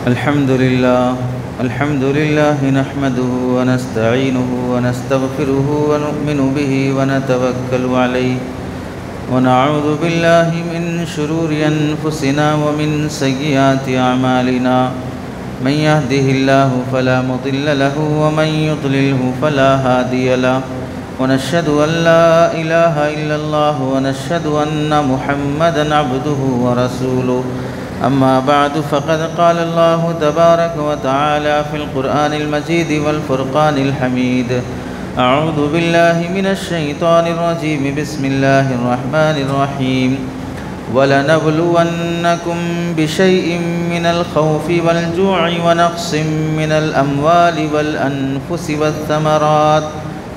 الحمد لله نحمده ونستعينه ونستغفره ونؤمن به ونتوكل عليه ونعوذ بالله من شرور أنفسنا ومن سيئات أعمالنا من يهده الله فلا مضل له ومن يضلله فلا هادي له ونشهد أن لا إله إلا الله ونشهد أن محمدًا عبده ورسوله أما بعد فقد قال الله تبارك وتعالى في القرآن المجيد والفرقان الحميد أعوذ بالله من الشيطان الرجيم بسم الله الرحمن الرحيم وَلَنَبْلُوَنَّكُمْ بِشَيْءٍ مِّنَ الْخَوْفِ وَالْجُوعِ وَنَقْصٍ مِّنَ الْأَمْوَالِ وَالْأَنفُسِ وَالثَّمَرَاتِ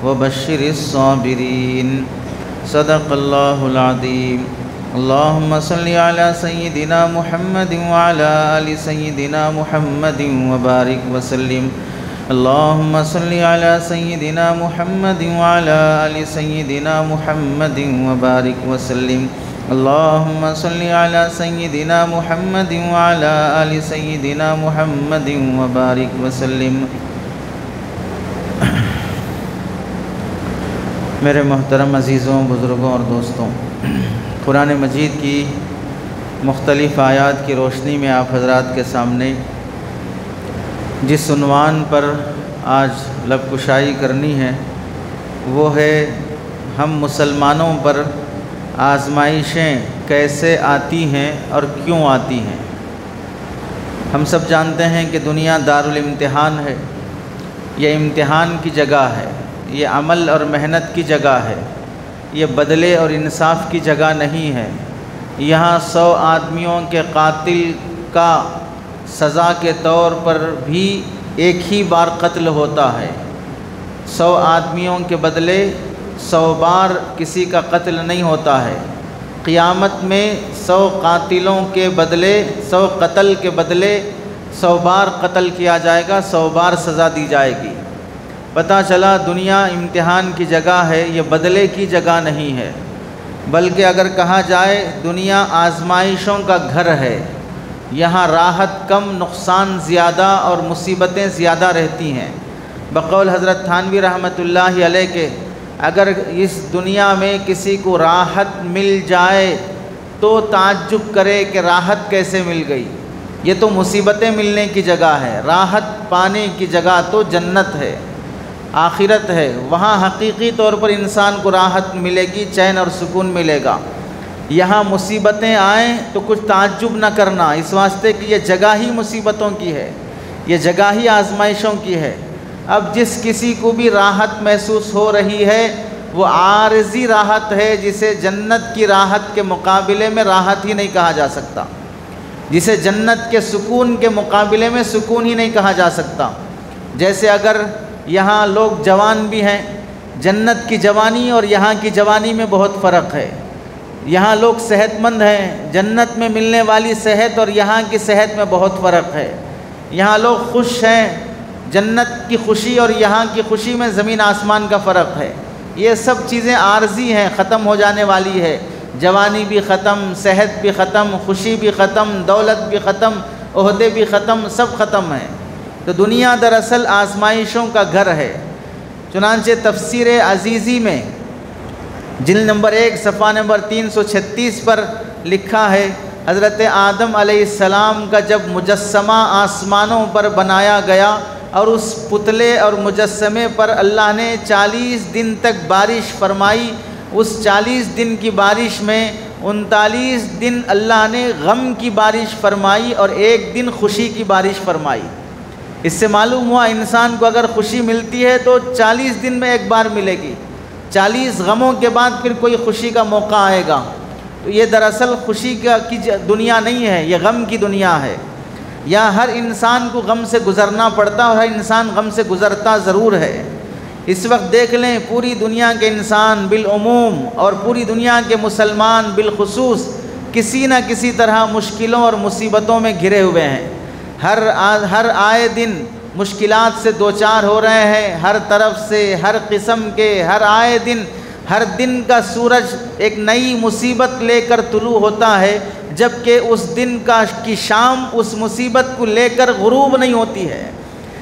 وَبَشِّرِ الصَّابِرِينَ صدق الله العظيم اللهم صل على سيدنا محمد وعلى آل سيدنا محمد وبارك وسلم اللهم صل على سيدنا محمد وعلى آل سيدنا محمد وبارك وسلم اللهم صل على سيدنا محمد وعلى آل سيدنا محمد وبارك وسلم۔ میرے محترم عزیزوں، بزرگوں اور دوستوں، قرآن مجید کی مختلف آیات کی روشنی میں آپ حضرات کے سامنے جس عنوان پر آج لب کشائی کرنی ہے وہ ہے ہم مسلمانوں پر آزمائشیں کیسے آتی ہیں اور کیوں آتی ہیں۔ ہم سب جانتے ہیں کہ دنیا دارالامتحان ہے، یہ امتحان کی جگہ ہے، یہ عمل اور محنت کی جگہ ہے، یہ بدلے اور انصاف کی جگہ نہیں ہے۔ یہاں 100 آدمیوں کے قاتل کا سزا کے طور پر بھی ایک ہی بار قتل ہوتا ہے۔ 100 آدمیوں کے بدلے 100 بار کسی کا قتل نہیں ہوتا ہے۔ قیامت میں 100 قاتلوں کے بدلے 100 قتل کے بدلے 100 بار قتل کیا جائے گا، 100 بار سزا دی جائے گی۔ پتہ چلا دنیا امتحان کی جگہ ہے، یہ بدلے کی جگہ نہیں ہے، بلکہ اگر کہا جائے دنیا آزمائشوں کا گھر ہے۔ یہاں راحت کم، نقصان زیادہ اور مصیبتیں زیادہ رہتی ہیں۔ بقول حضرت تھانوی رحمۃ اللہ علیہ کے اگر اس دنیا میں کسی کو راحت مل جائے تو تعجب کرے کہ راحت کیسے مل گئی، یہ تو مصیبتیں ملنے کی جگہ ہے۔ راحت پانے کی جگہ تو جنت ہے، آخرت ہے، وہاں حقیقی طور پر انسان کو راحت ملے گی، چین اور سکون ملے گا۔ یہاں مصیبتیں آئیں تو کچھ تعجب نہ کرنا، اس واسطے کہ یہ جگہ ہی مصیبتوں کی ہے، یہ جگہ ہی آزمائشوں کی ہے۔ اب جس کسی کو بھی راحت محسوس ہو رہی ہے وہ عارضی راحت ہے، جسے جنت کی راحت کے مقابلے میں راحت ہی نہیں کہا جا سکتا، جسے جنت کے سکون کے مقابلے میں سکون ہی نہیں کہا جا سکتا۔ جیسے اگر یہاں لوگ جوان بھی ہیں، جنت کی جوانی اور یہاں کی جوانی میں بہت فرق ہے۔ یہاں لوگ صحت مند ہیں، جنت میں ملنے والی صحت اور یہاں کی صحت میں بہت فرق ہے۔ یہاں لوگ خوش ہیں، جنت کی خوشی اور یہاں کی خوشی میں زمین آسمان کا فرق ہے۔ یہ سب چیزیں عارضی ہیں، ختم ہو جانے والی ہے۔ جوانی بھی ختم، صحت بھی ختم، خوشی بھی ختم، دولت بھی ختم، عہدے بھی ختم، سب ختم ہیں۔ تو دنیا دراصل آزمائشوں کا گھر ہے۔ چنانچہ تفسیر عزیزی میں جلد نمبر 1 صفحہ نمبر 336 پر لکھا ہے، حضرت آدم علیہ السلام کا جب مجسمہ آسمانوں پر بنایا گیا اور اس پتلے اور مجسمے پر اللہ نے 40 دن تک بارش فرمائی، اس 40 دن کی بارش میں 39 دن اللہ نے غم کی بارش فرمائی اور 1 دن خوشی کی بارش فرمائی۔ اس سے معلوم ہوا انسان کو اگر خوشی ملتی ہے تو 40 دن میں ایک بار ملے گی، 40 غموں کے بعد پھر کوئی خوشی کا موقع آئے گا۔ تو یہ دراصل خوشی کی دنیا نہیں ہے، یہ غم کی دنیا ہے۔ یہاں ہر انسان کو غم سے گزرنا پڑتا اور ہر انسان غم سے گزرتا ضرور ہے۔ اس وقت دیکھ لیں پوری دنیا کے انسان بالعموم اور پوری دنیا کے مسلمان بالخصوص کسی نہ کسی طرح مشکلوں اور مصیبتوں میں گھرے ہوئے ہیں۔ ہر آئے دن مشکلات سے دوچار ہو رہے ہیں، ہر طرف سے، ہر قسم کے، ہر آئے دن ہر دن کا سورج ایک نئی مصیبت لے کر طلوع ہوتا ہے، جبکہ اس دن کی شام اس مصیبت کو لے کر غروب نہیں ہوتی ہے۔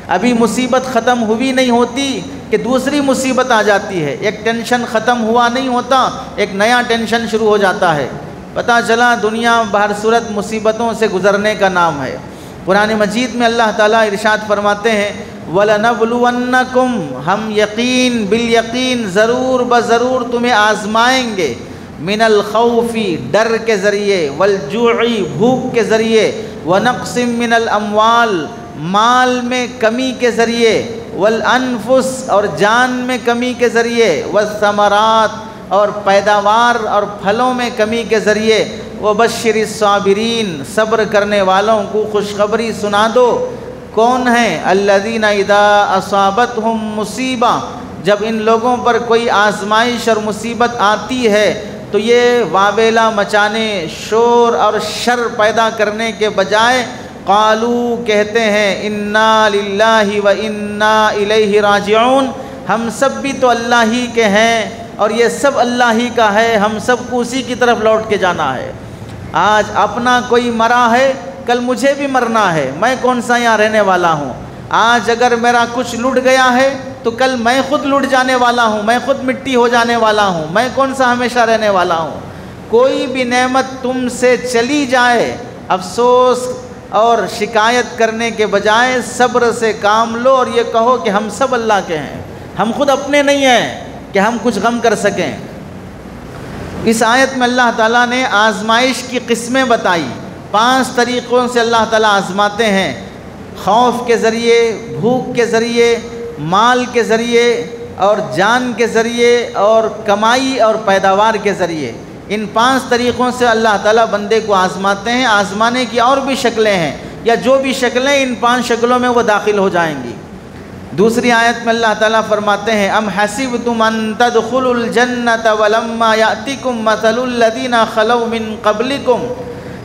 ابھی مصیبت ختم ہوئی نہیں ہوتی کہ دوسری مصیبت آ جاتی ہے، ایک ٹینشن ختم ہوا نہیں ہوتا، ایک نیا ٹینشن شروع ہو جاتا ہے۔ پتہ چلا دنیا بہر صورت مصیبتوں سے گزرنے کا نام ہے۔ قرآن مجید میں اللہ تعالیٰ ارشاد فرماتے ہیں وَلَنَبْلُوَنَّكُمْ، ہم یقین بالیقین ضرور بضرور تمہیں آزمائیں گے، من الخوف، ڈر کے ذریعے، والجوع، بھوک کے ذریعے، ونقص من الاموال، مال میں کمی کے ذریعے، والانفس، اور جان میں کمی کے ذریعے، والثمرات، اور پیداوار اور پھلوں میں کمی کے ذریعے، وبشر الصابرین، صبر کرنے والوں کو خوشخبری سنا دو۔ کون ہیں؟ الذین اذا اصابتہم مصیبہ، جب ان لوگوں پر کوئی آزمائش اور مصیبت آتی ہے تو یہ واویلا مچانے، شور اور شر پیدا کرنے کے بجائے قالو، کہتے ہیں انا للہ و انا الیہ راجعون، ہم سب بھی تو اللہ ہی کے ہیں اور یہ سب اللہ ہی کا ہے، ہم سب کو اسی کی طرف لوٹ کے جانا ہے۔ آج اپنا کوئی مرا ہے، کل مجھے بھی مرنا ہے، میں کون سا یہاں رہنے والا ہوں۔ آج اگر میرا کچھ لٹ گیا ہے تو کل میں خود لٹ جانے والا ہوں، میں خود مٹی ہو جانے والا ہوں، میں کون سا ہمیشہ رہنے والا ہوں۔ کوئی بھی نعمت تم سے چلی جائے، افسوس اور شکایت کرنے کے بجائے صبر سے کام لو اور یہ کہو کہ ہم سب اللہ کے ہیں، ہم خود اپنے نہیں ہیں کہ ہم کچھ غم کر سکیں۔ اس آیت میں اللہ تعالیٰ نے آزمائش کی قسمیں بتائی، 5 طریقوں سے اللہ تعالیٰ آزماتے ہیں، خوف کے ذریعے، بھوک کے ذریعے، مال کے ذریعے اور جان کے ذریعے اور کمائی اور پیداوار کے ذریعے۔ ان 5 طریقوں سے اللہ تعالیٰ بندے کو آزماتے ہیں۔ آزمانے کی اور بھی شکلیں ہیں، یا جو بھی شکلیں ان 5 شکلوں میں وہ داخل ہو جائیں گی۔ دوسری آیت میں اللہ تعالیٰ فرماتے ہیں ام حسبتم ان تدخلوا الجنۃ ولما یأتکم مثل الذین خلوا من قبلکم،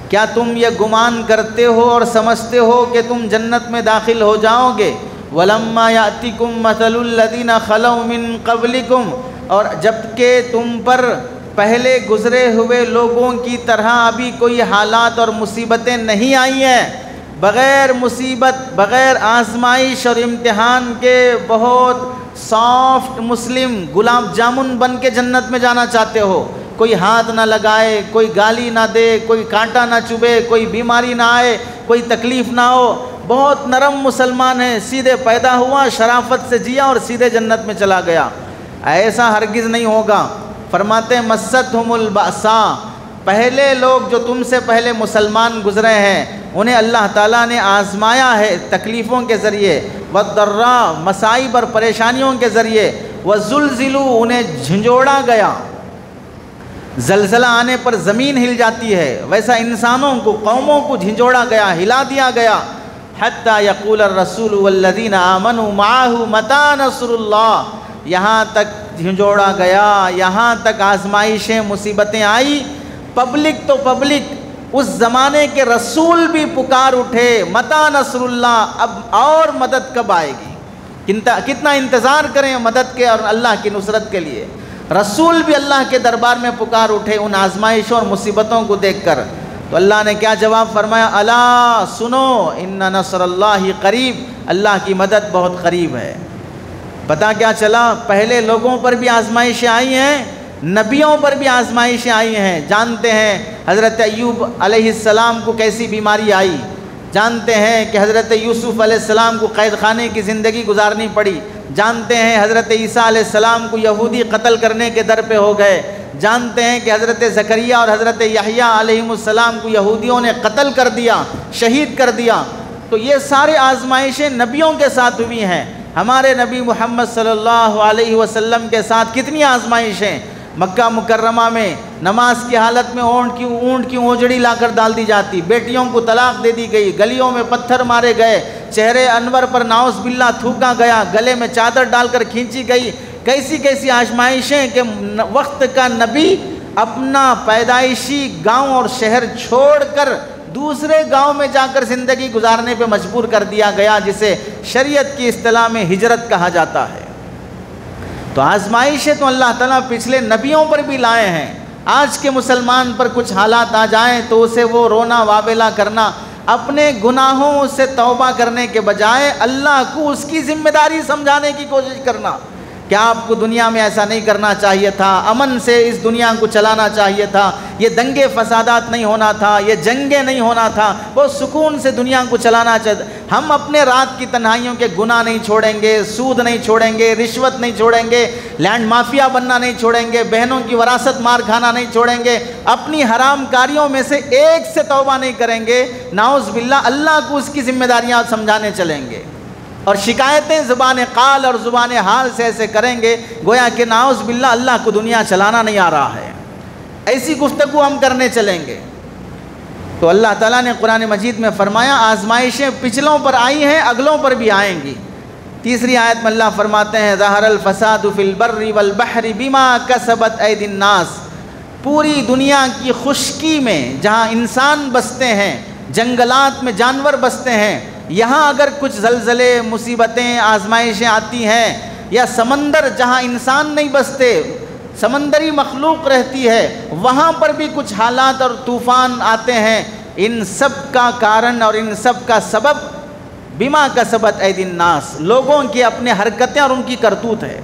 کیا تم یہ گمان کرتے ہو اور سمجھتے ہو کہ تم جنت میں داخل ہو جاؤ گے؟ ولما یأتکم مثل الذین خلوا من قبلکم، اور جبکہ تم پر پہلے گزرے ہوئے لوگوں کی طرح ابھی کوئی حالات اور مصیبتیں نہیں آئی ہیں۔ بغیر مصیبت، بغیر آزمائش اور امتحان کے بہت سافٹ مسلم گلاب جامن بن کے جنت میں جانا چاہتے ہو، کوئی ہاتھ نہ لگائے، کوئی گالی نہ دے، کوئی کانٹا نہ چبھے، کوئی بیماری نہ آئے، کوئی تکلیف نہ ہو، بہت نرم مسلمان ہے، سیدھے پیدا ہوا، شرافت سے جیا اور سیدھے جنت میں چلا گیا۔ ایسا ہرگز نہیں ہوگا۔ فرماتے ہیں مستہم البأساء، پہلے لوگ جو تم سے پہلے مسلمان گزرے ہیں انہیں اللہ تعالیٰ نے آزمایا ہے تکلیفوں کے ذریعے، والضراء، مصائب اور پریشانیوں کے ذریعے، وزلزلوا، انہیں جھنجھوڑا گیا۔ زلزلہ آنے پر زمین ہل جاتی ہے، ویسا انسانوں کو، قوموں کو جھنجھوڑا گیا، ہلا دیا گیا۔ حتی یقول الرسول والذین آمنوا معہ متی نصر اللہ، یہاں تک جھنجھوڑا گیا، یہاں تک آزمائشیں، مصیبتیں آئی۔ پبلک تو پبلک، اس زمانے کے رسول بھی پکار اٹھے متی نصر اللہ، اب اور مدد کب آئے گی؟ کتنا انتظار کریں مدد کے اور اللہ کی نصرت کے لیے۔ رسول بھی اللہ کے دربار میں پکار اٹھے ان آزمائشوں اور مصیبتوں کو دیکھ کر، تو اللہ نے کیا جواب فرمایا؟ الا سنو ان نصر اللہ قریب، اللہ کی مدد بہت قریب ہے۔ پتہ کیا چلا؟ پہلے لوگوں پر بھی آزمائشیں آئی ہیں، نبیوں پر بھی آزمائشیں آئی ہیں۔ جانتے ہیں حضرت ایوب علیہ السلام کو کیسی بیماری آئی، جانتے ہیں کہ حضرت یوسف علیہ السلام کو قید خانے کی زندگی گزارنی پڑی، جانتے ہیں حضرت عیسیٰ علیہ السلام کو یہودی قتل کرنے کے در پہ ہو گئے، جانتے ہیں کہ حضرت زکریا اور حضرت یحییٰ علیہ السلام کو یہودیوں نے قتل کر دیا، شہید کر دیا۔ تو یہ سارے آزمائشیں نبیوں کے ساتھ ہوئی ہیں۔ ہمارے نبی محمد صلی اللہ علیہ وسلم کے ساتھ کتنی آزمائشیں۔ مکہ مکرمہ میں نماز کی حالت میں اونٹ کی اونجڑی لا کر ڈال دی جاتی، بیٹیوں کو طلاق دے دی گئی، گلیوں میں پتھر مارے گئے، چہرے انور پر ناؤز باللہ تھوکا گیا، گلے میں چادر ڈال کر کھینچی گئی۔ کیسی کیسی آزمائشیں کہ وقت کا نبی اپنا پیدائشی گاؤں اور شہر چھوڑ کر دوسرے گاؤں میں جا کر زندگی گزارنے پہ مجبور کر دیا گیا، جسے شریعت کی اصطلاح میں ہجرت کہا جاتا ہے۔ تو آزمائشیں تو اللہ تعالیٰ پچھلے نبیوں پر بھی لائے ہیں، آج کے مسلمان پر کچھ حالات آ جائیں تو اسے وہ رونا وابلہ کرنا، اپنے گناہوں سے توبہ کرنے کے بجائے اللہ کو اس کی ذمہ داری سمجھانے کی کوشش کرنا کہ آپ کو دنیا میں ایسا نہیں کرنا چاہیے تھا، امن سے اس دنیا کو چلانا چاہیے تھا، یہ دنگے فسادات نہیں ہونا تھا، یہ جنگیں نہیں ہونا تھا، وہ سکون سے دنیا کو چلانا چاہتے۔ ہم اپنے رات کی تنہائیوں کے گناہ نہیں چھوڑیں گے، سود نہیں چھوڑیں گے، رشوت نہیں چھوڑیں گے، لینڈ مافیا بننا نہیں چھوڑیں گے، بہنوں کی وراثت مار کھانا نہیں چھوڑیں گے، اپنی حرام کاریوں میں سے ایک سے توبہ نہیں کریں گے، نعوذ باللہ اللہ کو اس کی ذمہ داریاں سمجھانے چلیں گے، اور شکایتیں زبان قال اور زبان حال سے ایسے کریں گے گویا کہ نعوذ باللہ اللہ کو دنیا چلانا نہیں آ رہا ہے، ایسی گفتگو ہم کرنے چلیں گے۔ تو اللہ تعالیٰ نے قرآن مجید میں فرمایا آزمائشیں پچھلوں پر آئی ہیں، اگلوں پر بھی آئیں گی۔ تیسری آیت میں اللہ فرماتے ہیں ظہر الفساد فی البر والبحر بما کسبت ایدی الناس، پوری دنیا کی خشکی میں جہاں انسان بستے ہیں، جنگلات میں جانور بستے ہیں، یہاں اگر کچھ زلزلے، مصیبتیں، آزمائشیں آتی ہیں، یا سمندر جہاں انسان نہیں بستے، سمندری مخلوق رہتی ہے، وہاں پر بھی کچھ حالات اور طوفان آتے ہیں، ان سب کا کارن اور ان سب کا سبب بما کسبت ایدی الناس، لوگوں کی اپنے حرکتیں اور ان کی کرتوت ہے۔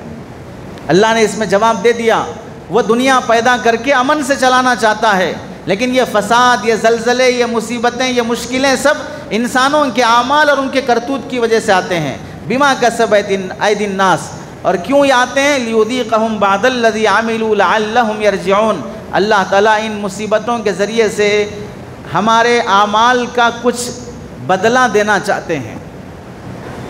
اللہ نے اس میں جواب دے دیا، وہ دنیا پیدا کر کے امن سے چلانا چاہتا ہے، لیکن یہ فساد، یہ زلزلے، یہ مصیبتیں، یہ مشکلیں سب انسانوں کے اعمال اور ان کے کرتوت کی وجہ سے آتے ہیں۔ بما کسبت ایدی الناس، اور کیوں یہ آتے ہیں؟ لیذیقہم بعض الذی عملوا لعلہم یرجعون، اللہ تعالیٰ ان مصیبتوں کے ذریعے سے ہمارے اعمال کا کچھ بدلہ دینا چاہتے ہیں،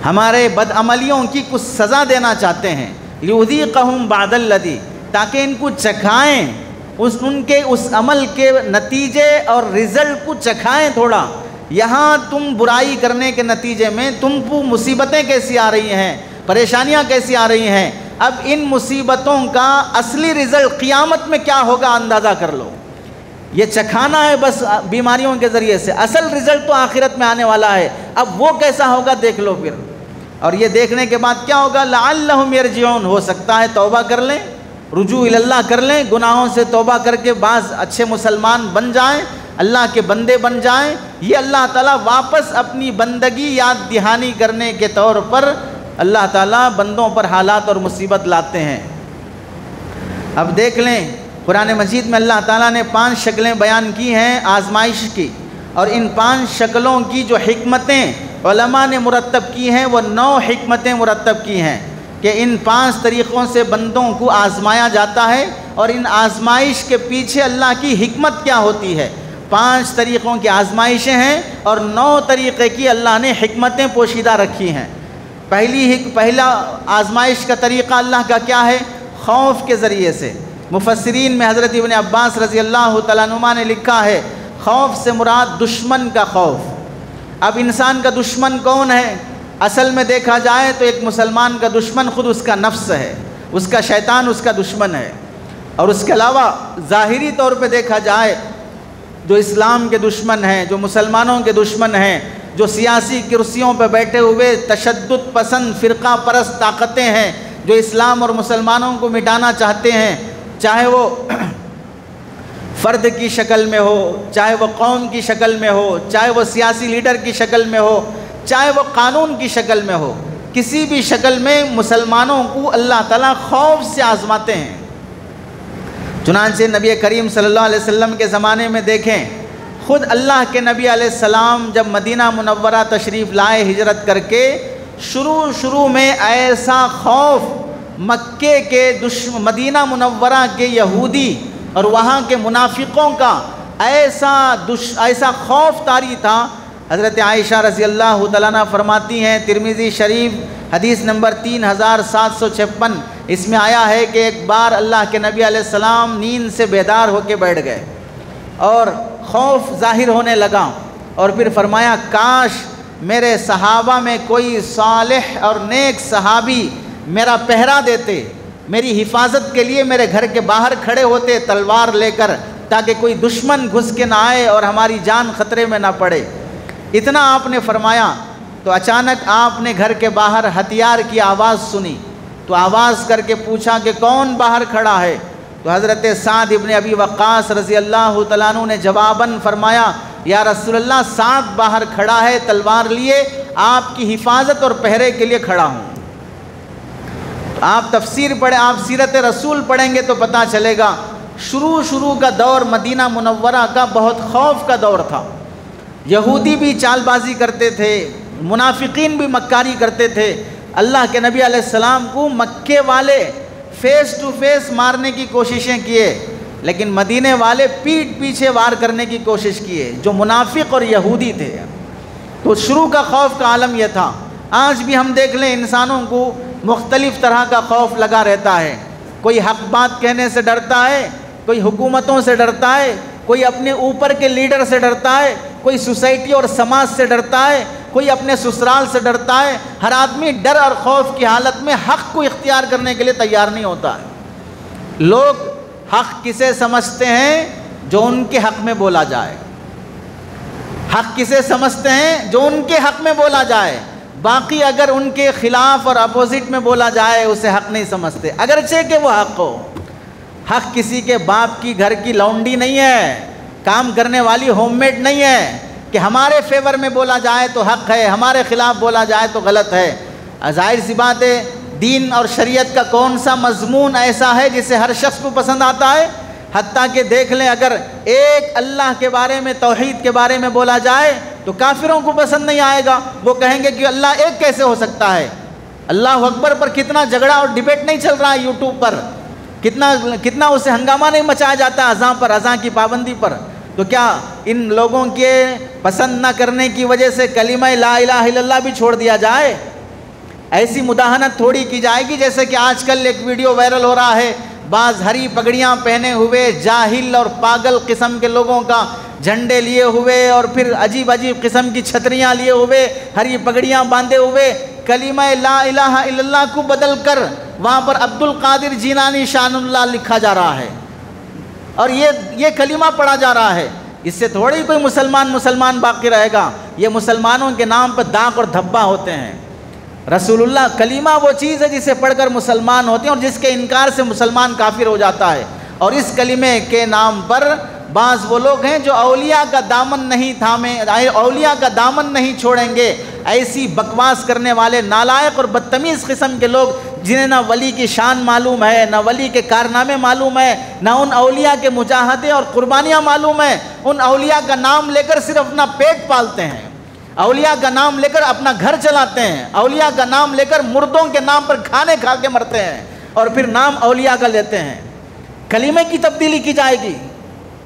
ہمارے بدعملیوں کی کچھ سزا دینا چاہتے ہیں۔ لیذیقہم بعض الذی، تاکہ ان کو چکھائیں، ان کے اس عمل کے نتیجے اور رزلٹ کو چکھائیں تھوڑا۔ یہاں تم برائی کرنے کے نتیجے میں تم کو مصیبتیں کیسی آ رہی ہیں، پریشانیاں کیسی آ رہی ہیں، اب ان مصیبتوں کا اصلی رزلٹ قیامت میں کیا ہوگا اندازہ کر لو۔ یہ چکھانا ہے بس بیماریوں کے ذریعے سے، اصل رزلٹ تو آخرت میں آنے والا ہے، اب وہ کیسا ہوگا دیکھ لو پھر۔ اور یہ دیکھنے کے بعد کیا ہوگا؟ لعلہم یرجعون، ہو سکتا ہے توبہ کر لیں، رجوع اللہ کر لیں، گناہوں سے توبہ کر کے بعض اچھے مسلمان بن جائیں، اللہ کے بندے بن جائیں۔ یہ اللہ تعالیٰ واپس اپنی بندگی یاد دہانی کرنے کے طور پر اللہ تعالیٰ بندوں پر حالات اور مصیبت لاتے ہیں۔ اب دیکھ لیں قرآن مجید میں اللہ تعالیٰ نے 5 شکلیں بیان کی ہیں آزمائش کی، اور ان 5 شکلوں کی جو حکمتیں علماء نے مرتب کی ہیں وہ 9 حکمتیں مرتب کی ہیں کہ ان 5 طریقوں سے بندوں کو آزمایا جاتا ہے، اور ان آزمائش کے پیچھے اللہ کی حکمت کیا ہوتی ہے۔ 5 طریقوں کی آزمائشیں ہیں اور 9 طریقے کی اللہ نے حکمتیں پوشیدہ رکھی ہیں۔ پہلا آزمائش کا طریقہ اللہ کا کیا ہے؟ خوف کے ذریعے سے۔ مفسرین میں حضرت ابن عباس رضی اللہ تعالیٰ عنہما نے لکھا ہے خوف سے مراد دشمن کا خوف۔ اب انسان کا دشمن کون ہے؟ اصل میں دیکھا جائے تو ایک مسلمان کا دشمن خود اس کا نفس ہے، اس کا شیطان اس کا دشمن ہے، اور اس کے علاوہ ظاہری طور پہ دیکھا جائے جو اسلام کے دشمن ہیں، جو مسلمانوں کے دشمن ہیں، جو سیاسی کرسیوں پہ بیٹھے ہوئے تشدد پسند فرقہ پرست طاقتیں ہیں جو اسلام اور مسلمانوں کو مٹانا چاہتے ہیں، چاہے وہ فرد کی شکل میں ہو، چاہے وہ قوم کی شکل میں ہو، چاہے وہ سیاسی لیڈر کی شکل میں ہو، چاہے وہ قانون کی شکل میں ہو، کسی بھی شکل میں مسلمانوں کو اللہ تعالیٰ خوف سے آزماتے ہیں۔ چنانچہ نبی کریم صلی اللہ علیہ وسلم کے زمانے میں دیکھیں، خود اللہ کے نبی علیہ السلام جب مدینہ منورہ تشریف لائے ہجرت کر کے، شروع میں ایسا خوف مکے کے مدینہ منورہ کے یہودی اور وہاں کے منافقوں کا ایسا خوف طاری تھا۔ حضرت عائشہ رضی اللہ تعالیٰ عنہ فرماتی ہیں، ترمذی شریف حدیث نمبر 3756، اس میں آیا ہے کہ ایک بار اللہ کے نبی علیہ السلام نیند سے بیدار ہو کے بیٹھ گئے اور خوف ظاہر ہونے لگا، اور پھر فرمایا کاش میرے صحابہ میں کوئی صالح اور نیک صحابی میرا پہرا دیتے، میری حفاظت کے لیے میرے گھر کے باہر کھڑے ہوتے تلوار لے کر، تاکہ کوئی دشمن گھس کے نہ آئے اور ہماری جان خطرے میں نہ پڑے۔ اتنا آپ نے فرمایا تو اچانک آپ نے گھر کے باہر ہتھیار کی آواز سنی، تو آواز کر کے پوچھا کہ کون باہر کھڑا ہے؟ تو حضرت سعد ابن ابی وقاص رضی اللہ تعالیٰ عنہ نے جواباً فرمایا یا رسول اللہ سعد باہر کھڑا ہے تلوار لیے، آپ کی حفاظت اور پہرے کے لیے کھڑا ہوں۔ آپ تفسیر پڑھیں، آپ سیرت رسول پڑھیں گے تو پتہ چلے گا شروع کا دور مدینہ منورہ کا بہت خوف کا دور تھا۔ یہودی بھی چال بازی کرتے تھے، منافقین بھی مکاری کرتے تھے۔ اللہ کے نبی علیہ السلام کو مکے والے فیس ٹو فیس مارنے کی کوششیں کیے، لیکن مدینے والے پیٹھ پیچھے وار کرنے کی کوشش کیے، جو منافق اور یہودی تھے۔ تو شروع کا خوف کا عالم یہ تھا۔ آج بھی ہم دیکھ لیں انسانوں کو مختلف طرح کا خوف لگا رہتا ہے، کوئی حق بات کہنے سے ڈرتا ہے، کوئی حکومتوں سے ڈرتا ہے، کوئی اپنے اوپر کے لیڈر سے ڈرتا ہے، کوئی سوسائٹی اور سماج سے ڈرتا ہے، کوئی اپنے سسرال سے ڈرتا ہے۔ ہر آدمی ڈر اور خوف کی حالت میں حق کو اختیار کرنے کے لیے تیار نہیں ہوتا ہے۔ لوگ حق کسے سمجھتے ہیں؟ جو ان کے حق میں بولا جائے۔ حق کسے سمجھتے ہیں؟ جو ان کے حق میں بولا جائے۔ باقی اگر ان کے خلاف اور اپوزٹ میں بولا جائے اسے حق نہیں سمجھتے، اگرچہ کہ وہ حق ہو۔ حق کسی کے باپ کی گھر کی لونڈی نہیں ہے، کام کرنے والی ہوم میڈ نہیں ہے کہ ہمارے فیور میں بولا جائے تو حق ہے، ہمارے خلاف بولا جائے تو غلط ہے۔ ظاہر سی بات ہے، دین اور شریعت کا کون سا مضمون ایسا ہے جسے ہر شخص کو پسند آتا ہے؟ حتیٰ کہ دیکھ لیں اگر ایک اللہ کے بارے میں، توحید کے بارے میں بولا جائے تو کافروں کو پسند نہیں آئے گا۔ وہ کہیں گے کہ اللہ ایک کیسے ہو سکتا ہے؟ اللہ اکبر پر کتنا جھگڑا اور ڈیبیٹ نہیں چل رہا ہے یوٹیوب پر، کتنا اسے ہنگامہ نہیں مچایا جاتا اذان پر، اذان کی پابندی پر۔ تو کیا ان لوگوں کے پسند نہ کرنے کی وجہ سے کلمہ لا الہ الا اللہ بھی چھوڑ دیا جائے؟ ایسی مداہنت تھوڑی کی جائے گی جیسے کہ آج کل ایک ویڈیو وائرل ہو رہا ہے، بعض ہری پگڑیاں پہنے ہوئے جاہل اور پاگل قسم کے لوگوں کا جھنڈے لیے ہوئے اور پھر عجیب قسم کی چھتریاں لیے ہوئے، ہری پگڑیاں باندھے ہوئے کلمہ لا الہ الا اللہ کو بدل کر وہاں پر عبد القادر جیلانی شان اللہ لکھا جا رہا ہے اور یہ کلمہ پڑھا جا رہا ہے۔ اس سے تھوڑی کوئی مسلمان باقی رہے گا۔ یہ مسلمانوں کے نام پر داغ اور دھبا ہوتے ہیں۔ رسول اللہ کلمہ وہ چیز ہے جسے پڑھ کر مسلمان ہوتے ہیں اور جس کے انکار سے مسلمان کافر ہو جاتا ہے۔ اور اس کلمے کے نام پر بعض وہ لوگ ہیں جو اولیاء کا دامن نہیں تھامیں، اولیاء کا دامن نہیں چھوڑیں گے۔ ایسی بکواس کرنے والے نالائق اور بدتمیز قسم کے لوگ جنہیں نہ ولی کی شان معلوم ہے، نہ ولی کے کارنامے معلوم ہے، نہ ان اولیاء کے مجاہدے اور قربانیاں معلوم ہیں، ان اولیاء کا نام لے کر صرف اپنا پیٹ پالتے ہیں، اولیاء کا نام لے کر اپنا گھر چلاتے ہیں، اولیاء کا نام لے کر مردوں کے نام پر کھانے کھا کے مرتے ہیں اور پھر نام اولیاء کا لیتے ہیں۔ کلمے کی تبدیلی کی جائے گی۔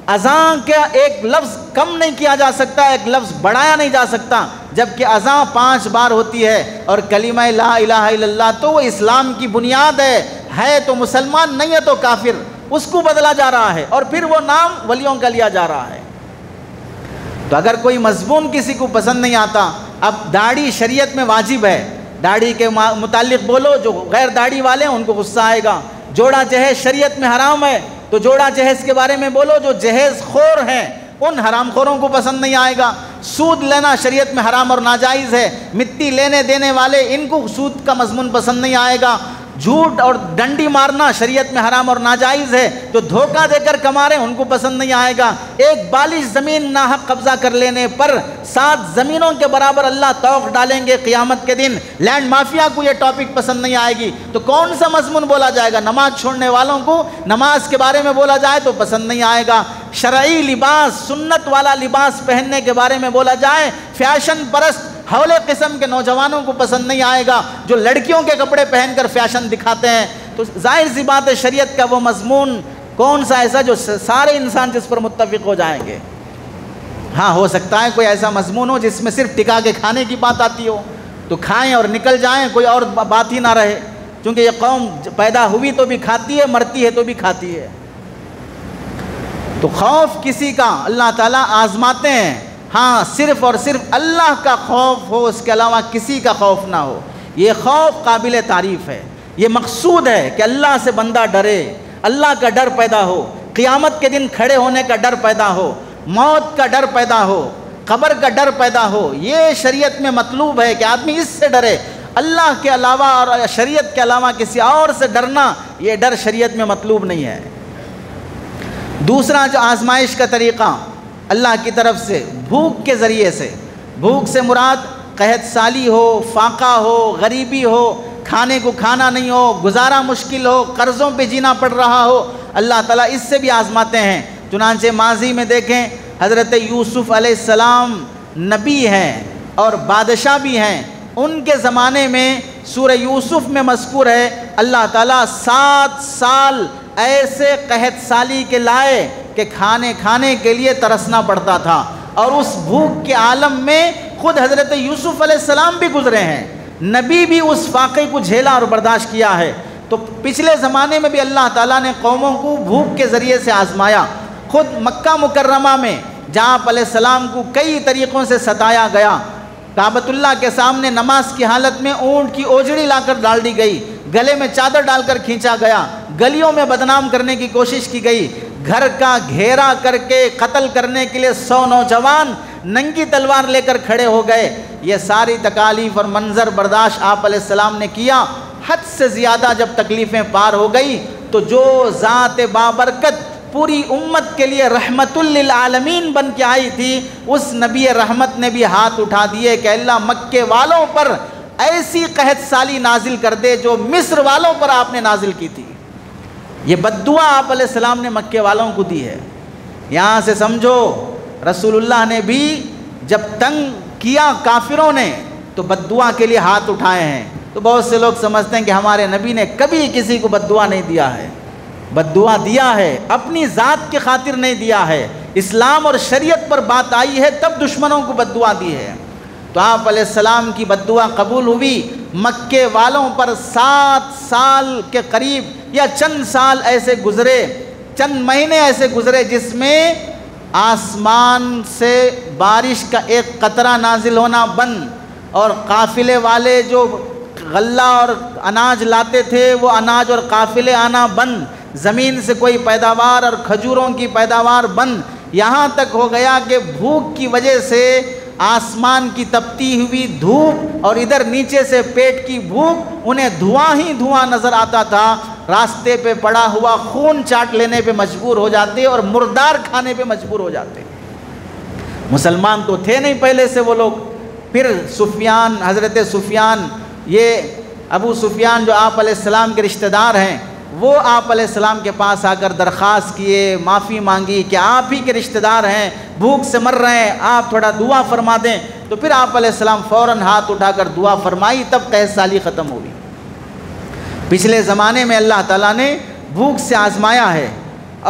اذان کا ایک لفظ کم نہیں کیا جا سکتا، ایک لفظ بڑھایا نہیں جا سکتا، جبکہ اذان 5 بار ہوتی ہے اور کلمہ لا الہ الا اللہ تو وہ اسلام کی بنیاد ہے تو مسلمان، نہیں ہے تو کافر، اس کو بدلا جا رہا ہے اور پھر وہ نام ولیوں کا لیا جا رہا ہے۔ تو اگر کوئی مضمون کسی کو پسند نہیں آتا، اب داڑھی شریعت میں واجب ہے، داڑھی کے متعلق بولو، جو غیر داڑھی والے ہیں ان کو غصہ آئے گا۔ جوڑا جہیز شریعت میں حرام ہے تو جوڑا جہیز کے بارے میں بولو، جو جہیز خور ہیں ان حرام خوروں کو پسند نہیں آئے گا۔ سود لینا شریعت میں حرام اور ناجائز ہے، مٹی لینے دینے والے ان کو سود کا مضمون پسند نہیں آئے گا۔ جھوٹ اور ڈنڈی مارنا شریعت میں حرام اور ناجائز ہے، جو دھوکہ دے کر کما رہے ہیں ان کو پسند نہیں آئے گا۔ ایک بالغ زمین ناحق قبضہ کر لینے پر 7 زمینوں کے برابر اللہ طوق ڈالیں گے قیامت کے دن۔ لینڈ مافیا کو یہ ٹاپک پسند نہیں آئے گی تو کون سا مضمون بولا جائے گا؟ نماز چھوڑنے والوں کو نماز کے بارے میں بولا جائے تو پسند نہیں آئے گا۔ شرعی لباس، سنت والا لباس پہننے کے بارے میں بولا جائے، فیشن پرست حولے قسم کے نوجوانوں کو پسند نہیں آئے گا جو لڑکیوں کے کپڑے پہن کر فیشن دکھاتے ہیں۔ تو ظاہر سی بات ہے شریعت کا وہ مضمون کون سا ایسا جو سارے انسان جس پر متفق ہو جائیں گے؟ ہاں ہو سکتا ہے کوئی ایسا مضمون ہو جس میں صرف ٹکا کے کھانے کی بات آتی ہو تو کھائیں اور نکل جائیں، کوئی اور بات ہی نہ رہے، کیونکہ یہ قوم پیدا ہوئی تو بھی کھاتی ہے، مرتی ہے تو بھی کھاتی ہے۔ تو خوف کسی کا اللہ تعالیٰ آزماتے ہیں، ہاں صرف اور صرف اللہ کا خوف ہو، اس کے علاوہ کسی کا خوف نہ ہو۔ یہ خوف قابل تعریف ہے، یہ مقصود ہے کہ اللہ سے بندہ ڈرے، اللہ کا ڈر پیدا ہو، قیامت کے دن کھڑے ہونے کا ڈر پیدا ہو، موت کا ڈر پیدا ہو، قبر کا ڈر پیدا ہو۔ یہ شریعت میں مطلوب ہے کہ آدمی اس سے ڈرے۔ اللہ کے علاوہ اور شریعت کے علاوہ کسی اور سے ڈرنا، یہ ڈر شریعت میں مطلوب نہیں ہے۔ دوسرا جو آزمائش کا طریقہ اللہ کی طرف سے بھوک کے ذریعے سے، بھوک سے مراد قحط سالی ہو، فاقہ ہو، غریبی ہو، کھانے کو کھانا نہیں ہو، گزارا مشکل ہو، قرضوں پہ جینا پڑ رہا ہو، اللہ تعالیٰ اس سے بھی آزماتے ہیں۔ چنانچہ ماضی میں دیکھیں حضرت یوسف علیہ السلام نبی ہیں اور بادشاہ بھی ہیں، ان کے زمانے میں سورہ یوسف میں مذکور ہے اللہ تعالیٰ 7 سال ایسے قحط سالی کے لائے کہ کھانے کے لیے ترسنا پڑتا تھا، اور اس بھوک کے عالم میں خود حضرت یوسف علیہ السلام بھی گزرے ہیں، نبی بھی اس فاقے کو جھیلا اور برداشت کیا ہے۔ تو پچھلے زمانے میں بھی اللہ تعالیٰ نے قوموں کو بھوک کے ذریعے سے آزمایا۔ خود مکہ مکرمہ میں جہاں آپ علیہ السلام کو کئی طریقوں سے ستایا گیا، کعبۃ اللہ کے سامنے نماز کی حالت میں اونٹ کی اوجڑی لا کر ڈال دی گئی، گلے میں چادر ڈال کر کھینچا گیا، گلیوں میں بدنام کرنے کی کوشش کی گئی، گھر کا گھیرا کر کے قتل کرنے کے لیے 100 نوجوان ننگی تلوار لے کر کھڑے ہو گئے۔ یہ ساری تکالیف اور منظر برداشت آپ علیہ السلام نے کیا۔ حد سے زیادہ جب تکلیفیں پار ہو گئی تو جو ذات بابرکت پوری امت کے لیے رحمت للعالمین بن کے آئی تھی، اس نبی رحمت نے بھی ہاتھ اٹھا دیے کہ اللہ مکے والوں پر ایسی قحط سالی نازل کر دے جو مصر والوں پر آپ نے نازل کی تھی۔ یہ بد دعا آپ علیہ السلام نے مکے والوں کو دی ہے۔ یہاں سے سمجھو رسول اللہ نے بھی جب تنگ کیا کافروں نے تو بد دعا کے لیے ہاتھ اٹھائے ہیں۔ تو بہت سے لوگ سمجھتے ہیں کہ ہمارے نبی نے کبھی کسی کو بد دعا نہیں دیا ہے۔ بد دعا دیا ہے، اپنی ذات کی خاطر نہیں دیا ہے، اسلام اور شریعت پر بات آئی ہے تب دشمنوں کو بد دعا دی ہے۔ تو آپ علیہ السلام کی بد دعا قبول ہوئی، مکے والوں پر 7 سال کے قریب یا چند سال ایسے گزرے، چند مہینے ایسے گزرے جس میں آسمان سے بارش کا ایک قطرہ نازل ہونا بند، اور قافلے والے جو غلہ اور اناج لاتے تھے وہ اناج اور قافلے آنا بند، زمین سے کوئی پیداوار اور کھجوروں کی پیداوار بند، یہاں تک ہو گیا کہ بھوک کی وجہ سے آسمان کی تپتی ہوئی دھوپ اور ادھر نیچے سے پیٹ کی بھوک، انہیں دھواں ہی دھواں نظر آتا تھا، راستے پہ پڑا ہوا خون چاٹ لینے پہ مجبور ہو جاتے اور مردار کھانے پہ مجبور ہو جاتے۔ مسلمان تو تھے نہیں پہلے سے وہ لوگ۔ پھر سفیان، حضرت سفیان، یہ ابو سفیان جو آپ علیہ السلام کے رشتہ دار ہیں، وہ آپ علیہ السلام کے پاس آ کر درخواست کیے، معافی مانگی کہ آپ ہی کے رشتہ دار ہیں، بھوک سے مر رہے ہیں، آپ تھوڑا دعا فرما دیں۔ تو پھر آپ علیہ السلام فوراً ہاتھ اٹھا کر دعا فرمائی، تب قحط سالی ختم ہوئی۔ پچھلے زمانے میں اللہ تعالیٰ نے بھوک سے آزمایا ہے،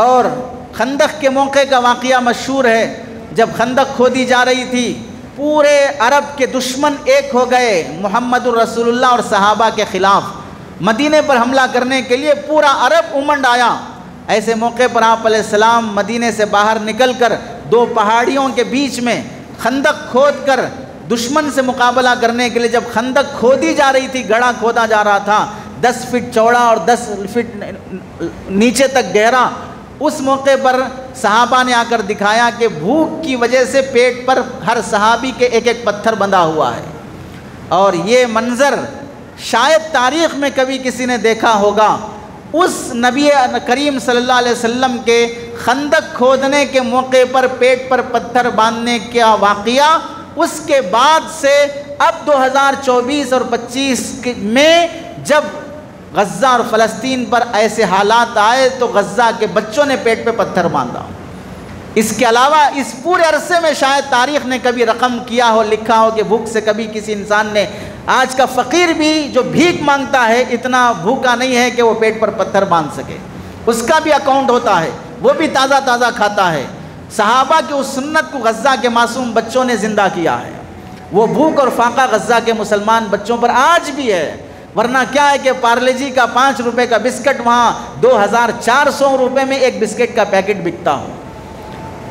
اور خندق کے موقع کا واقعہ مشہور ہے۔ جب خندق کھودی جا رہی تھی، پورے عرب کے دشمن ایک ہو گئے محمد الرسول اللہ اور صحابہ کے خلاف، مدینے پر حملہ کرنے کے لیے پورا عرب امنڈ آیا۔ ایسے موقع پر آپ علیہ السلام مدینے سے باہر نکل کر 2 پہاڑیوں کے بیچ میں خندق کھود کر دشمن سے مقابلہ کرنے کے لیے جب خندق کھودی جا رہی تھی، گڑھا کھودا جا رہا تھا 10 فٹ چوڑا اور 10 فٹ نیچے تک گہرا، اس موقع پر صحابہ نے آ کر دکھایا کہ بھوک کی وجہ سے پیٹ پر ہر صحابی کے ایک ایک پتھر بندھا ہوا ہے، اور یہ منظر شاید تاریخ میں کبھی کسی نے دیکھا ہوگا۔ اس نبی کریم صلی اللہ علیہ وسلم کے خندق کھودنے کے موقع پر پیٹ پر پتھر باندھنے کا واقعہ، اس کے بعد سے اب 2024 اور 25 میں جب غزہ اور فلسطین پر ایسے حالات آئے تو غزہ کے بچوں نے پیٹ پہ پتھر باندھا۔ اس کے علاوہ اس پورے عرصے میں شاید تاریخ نے کبھی رقم کیا ہو، لکھا ہو کہ بھوک سے کبھی کسی انسان نے، آج کا فقیر بھی جو بھیک مانگتا ہے اتنا بھوکا نہیں ہے کہ وہ پیٹ پر پتھر باندھ سکے، اس کا بھی اکاؤنٹ ہوتا ہے، وہ بھی تازہ تازہ کھاتا ہے۔ صحابہ کی اس سنت کو غزہ کے معصوم بچوں نے زندہ کیا ہے۔ وہ بھوک اور فاقہ غزہ کے مسلمان بچوں پر آج بھی ہے، ورنہ کیا ہے کہ پارلے جی کا 5 روپے کا بسکٹ وہاں 2400 روپے میں ایک بسکٹ کا پیکٹ بکتا ہو۔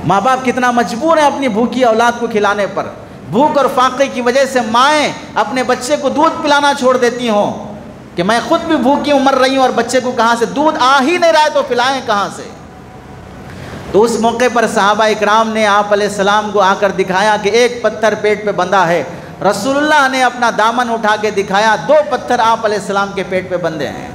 ماں باپ کتنا مجبور ہیں اپنی بھوکی اولاد کو کھلانے پر۔ بھوک اور فاقے کی وجہ سے مائیں اپنے بچے کو دودھ پلانا چھوڑ دیتی ہوں کہ میں خود بھی بھوکی مر رہی ہوں اور بچے کو کہاں سے دودھ آ ہی نہیں رہا ہے تو پلائیں کہاں سے۔ تو اس موقع پر صحابہ اکرام نے آپ علیہ السلام کو آ کر دکھایا کہ ایک پتھر پیٹ پہ بندھا ہے۔ رسول اللہ نے اپنا دامن اٹھا کے دکھایا، 2 پتھر آپ علیہ السلام کے پیٹ پہ بندھے ہیں۔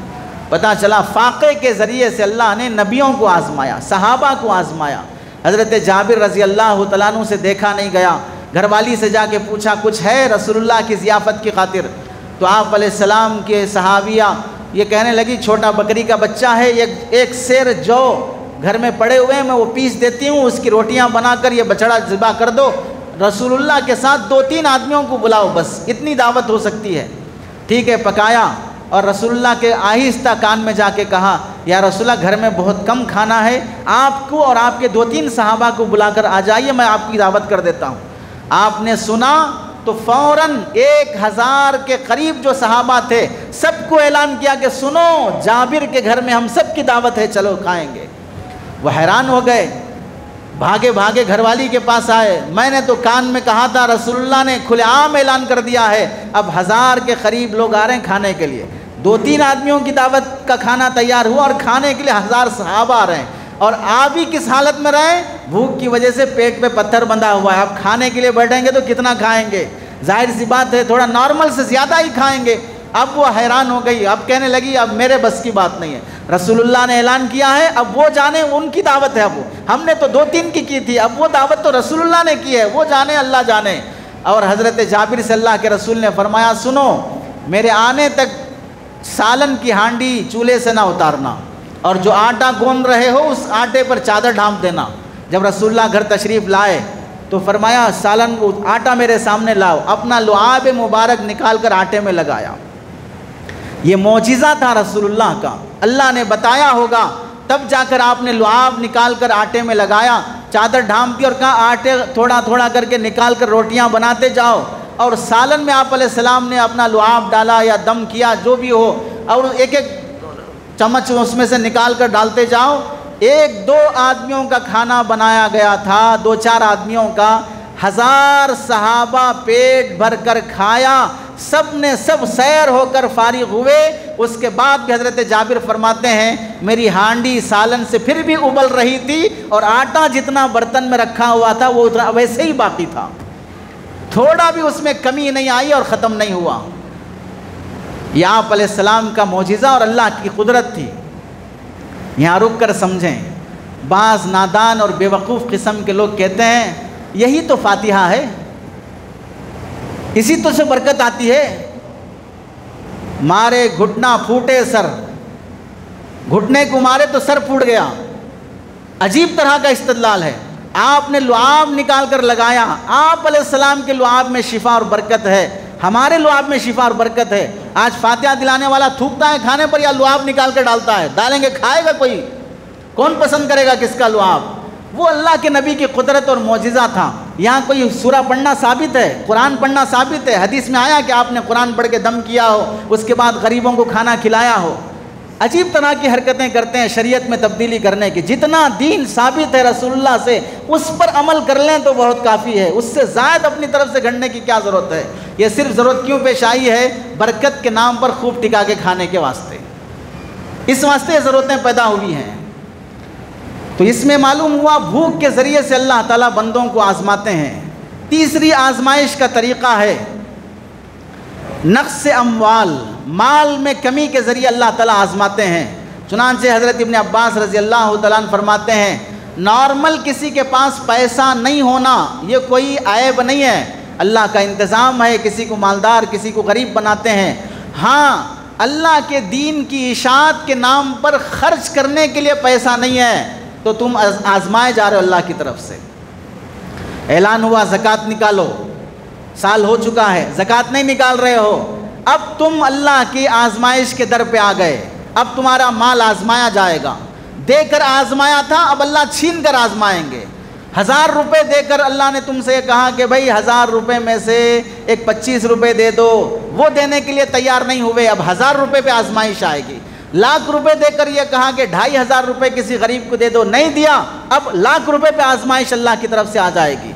پتہ چلا فاقے کے ذریعے سے اللہ نے نبیوں کو آزمایا، صحابہ کو آزمایا۔ حضرت جابر رضی اللہ تعالیٰ عنہ سے دیکھا نہیں گیا، گھر والی سے جا کے پوچھا کچھ ہے رسول اللہ کی ضیافت کی خاطر؟ تو آپ علیہ السلام کے صحابیہ یہ کہنے لگی چھوٹا بکری کا بچہ ہے، ایک سیر جو گھر میں پڑے ہوئے ہیں، میں وہ پیس دیتی ہوں، اس کی روٹیاں بنا کر یہ بچڑا ذبح کر دو، رسول اللہ کے ساتھ 2-3 آدمیوں کو بلاؤ، بس اتنی دعوت ہو سکتی ہے۔ ٹھیک ہے، پکایا اور رسول اللہ کے آہستہ کان میں جا کے کہا یا رسول اللہ گھر میں بہت کم کھانا ہے، آپ کو اور آپ کے 2-3 صحابہ کو بلا کر آ جائیے، میں آپ کی دعوت کر دیتا ہوں۔ آپ نے سنا تو فوراً 1000 کے قریب جو صحابہ تھے سب کو اعلان کیا کہ سنو جابر کے گھر میں ہم سب کی دعوت ہے، چلو کھائیں گے۔ وہ حیران ہو گئے، بھاگے بھاگے گھر والی کے پاس آئے، میں نے تو کان میں کہا تھا، رسول اللہ نے کھلے عام اعلان کر دیا ہے، اب 1000 کے قریب لوگ آ رہے ہیں کھانے کے لیے، 2-3 آدمیوں کی دعوت کا کھانا تیار ہوا اور کھانے کے لیے 1000 صحابہ آ رہے ہیں، اور آپ ہی کس حالت میں رہیں؟ بھوک کی وجہ سے پیٹ پہ پتھر بندھا ہوا ہے، اب کھانے کے لیے بیٹھیں گے تو کتنا کھائیں گے؟ ظاہر سی بات ہے تھوڑا نارمل سے زیادہ ہی کھائیں گے۔ اب وہ حیران ہو گئی، اب کہنے لگی اب میرے بس کی بات نہیں ہے، رسول اللہ نے اعلان کیا ہے، اب وہ جانے ان کی دعوت ہے، اب ہم نے تو 2-3 کی تھی، اب وہ دعوت تو رسول اللہ نے کی ہے، وہ جانے اللہ جانے۔ اور حضرت جابر سے اللہ کے رسول نے فرمایا سنو میرے آنے تک سالن کی ہانڈی چولہے سے نہ اتارنا، اور جو آٹا گوندھ رہے ہو اس آٹے پر چادر ڈھانپ دینا۔ جب رسول اللہ گھر تشریف لائے تو فرمایا سالن آٹا میرے سامنے لاؤ، اپنا لعاب مبارک نکال کر آٹے میں لگایا۔ یہ معجزہ تھا رسول اللہ کا، اللہ نے بتایا ہوگا تب جا کر آپ نے لعاب نکال کر آٹے میں لگایا، چادر ڈھانپ دی اور کہا آٹے تھوڑا تھوڑا کر کے نکال کر روٹیاں بناتے جاؤ، اور سالن میں آپ علیہ السلام نے اپنا لعاب ڈالا یا دم کیا جو بھی ہو، اور ایک ایک چمچ اس میں سے نکال کر ڈالتے جاؤ۔ 1-2 آدمیوں کا کھانا بنایا گیا تھا، 2-4 آدمیوں کا، 1000 صحابہ پیٹ بھر کر کھایا، سب نے سب سیر ہو کر فارغ ہوئے۔ اس کے بعد بھی حضرت جابر فرماتے ہیں میری ہانڈی سالن سے پھر بھی ابل رہی تھی، اور آٹا جتنا برتن میں رکھا ہوا تھا وہ ویسے ہی باقی تھا، تھوڑا بھی اس میں کمی نہیں آئی اور ختم نہیں ہوا۔ یہ آپ علیہ السلام کا معجزہ اور اللہ کی قدرت تھی۔ یہاں رک کر سمجھیں، بعض نادان اور بیوقوف قسم کے لوگ کہتے ہیں یہی تو فاتحہ ہے، اسی تو سے برکت آتی ہے۔ مارے گھٹنا پھوٹے سر، گھٹنے کو مارے تو سر پھوٹ گیا، عجیب طرح کا استدلال ہے۔ آپ نے لعاب نکال کر لگایا، آپ علیہ السلام کے لعاب میں شفا اور برکت ہے، ہمارے لعاب میں شفا اور برکت ہے۔ آج فاتحہ دلانے والا تھوکتا ہے کھانے پر یا لعاب نکال کر ڈالتا ہے؟ ڈالیں گے کھائے گا کوئی؟ کون پسند کرے گا کس کا لعاب؟ وہ اللہ کے نبی کی قدرت اور معجزہ تھا۔ یہاں کوئی سورہ پڑھنا ثابت ہے، قرآن پڑھنا ثابت ہے، حدیث میں آیا کہ آپ نے قرآن پڑھ کے دم کیا ہو، اس کے بعد غریبوں کو کھانا کھلایا ہو؟ عجیب طرح کی حرکتیں کرتے ہیں شریعت میں تبدیلی کرنے کی۔ جتنا دین ثابت ہے رسول اللہ سے اس پر عمل کر لیں تو بہت کافی ہے، اس سے زائد اپنی طرف سے گھڑنے کی کیا ضرورت ہے؟ یہ صرف ضرورت کیوں پیش آئی ہے؟ برکت کے نام پر خوب ٹکا کے کھانے کے واسطے، اس واسطے یہ ضرورتیں پیدا ہوئی ہیں۔ تو اس میں معلوم ہوا بھوک کے ذریعے سے اللہ تعالیٰ بندوں کو آزماتے ہیں۔ تیسری آزمائش کا طریقہ ہے نقص اموال، مال میں کمی کے ذریعے اللہ تعالیٰ آزماتے ہیں۔ چنانچہ حضرت ابن عباس رضی اللہ تعالیٰ عنہ فرماتے ہیں نارمل کسی کے پاس پیسہ نہیں ہونا یہ کوئی عیب نہیں ہے، اللہ کا انتظام ہے، کسی کو مالدار کسی کو غریب بناتے ہیں۔ ہاں اللہ کے دین کی اشاعت کے نام پر خرچ کرنے کے لیے پیسہ نہیں ہے تو تم آزمائے جا رہے ہو اللہ کی طرف سے۔ اعلان ہوا زکوٰۃ نکالو، سال ہو چکا ہے زکوٰۃ نہیں نکال رہے ہو، اب تم اللہ کی آزمائش کے در پہ آ گئے، اب تمہارا مال آزمایا جائے گا۔ دے کر آزمایا تھا، اب اللہ چھین کر آزمائیں گے۔ 1000 روپے دے کر اللہ نے تم سے یہ کہا کہ بھائی 1000 روپے میں سے ایک 25 روپے دے دو، وہ دینے کے لیے تیار نہیں ہوئے، اب 1000 روپے پہ آزمائش آئے گی۔ لاکھ روپے دے کر یہ کہا کہ 2500 روپے کسی غریب کو دے دو، نہیں دیا، اب لاکھ روپے پہ آزمائش اللہ کی طرف سے آ جائے گی۔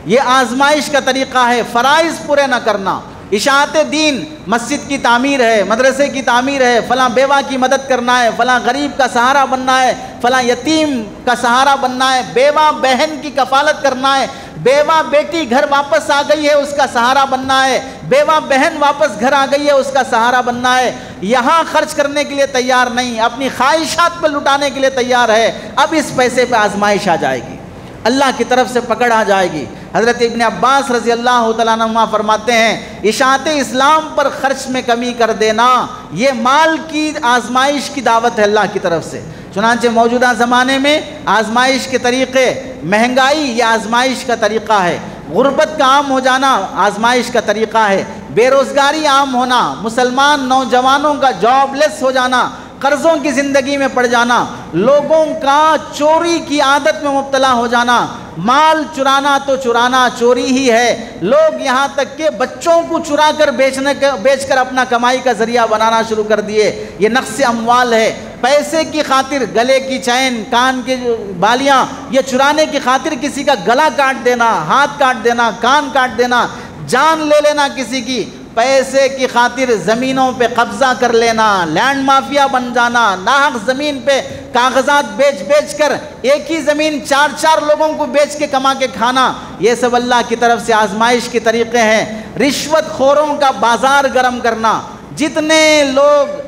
یہ آزمائش کا طریقہ ہے فرائض پورے نہ کرنا۔ اشاعت دین مسجد کی تعمیر ہے، مدرسے کی تعمیر ہے، فلاں بیوہ کی مدد کرنا ہے، فلاں غریب کا سہارا بننا ہے، فلاں یتیم کا سہارا بننا ہے، بیوہ بہن کی کفالت کرنا ہے، بیوہ بیٹی گھر واپس آ گئی ہے، اس کا سہارا بننا ہے، بیوہ بہن واپس گھر آ گئی ہے، اس کا سہارا بننا ہے، یہاں خرچ کرنے کے لیے تیار نہیں، اپنی خواہشات پہ لٹانے کے لیے تیار ہے، اب اس پیسے پہ آزمائش آ جائے گی، اللہ کی طرف سے پکڑ آ جائے گی۔ حضرت ابن عباس رضی اللہ تعالیٰ عنہ فرماتے ہیں اشاعت اسلام پر خرچ میں کمی کر دینا یہ مال کی آزمائش کی دعوت ہے اللہ کی طرف سے۔ چنانچہ موجودہ زمانے میں آزمائش کے طریقے، مہنگائی یہ آزمائش کا طریقہ ہے، غربت کا عام ہو جانا آزمائش کا طریقہ ہے، بے روزگاری عام ہونا، مسلمان نوجوانوں کا جاب لیس ہو جانا، قرضوں کی زندگی میں پڑ جانا، لوگوں کا چوری کی عادت میں مبتلا ہو جانا، مال چرانا تو چرانا چوری ہی ہے، لوگ یہاں تک کہ بچوں کو چرا کر بیچ کر اپنا کمائی کا ذریعہ بنانا شروع کر دیے، یہ نقص اموال ہے۔ پیسے کی خاطر گلے کی چین، کان کی بالیاں یہ چرانے کی خاطر کسی کا گلا کاٹ دینا، ہاتھ کاٹ دینا، کان کاٹ دینا، جان لے لینا کسی کی، پیسے کی خاطر زمینوں پہ قبضہ کر لینا، لینڈ مافیا بن جانا، ناحق زمین پہ کاغذات بیچ کر ایک ہی زمین چار لوگوں کو بیچ کے کما کے کھانا، یہ سب اللہ کی طرف سے آزمائش کے طریقے ہیں۔ رشوت خوروں کا بازار گرم کرنا، جتنے لوگ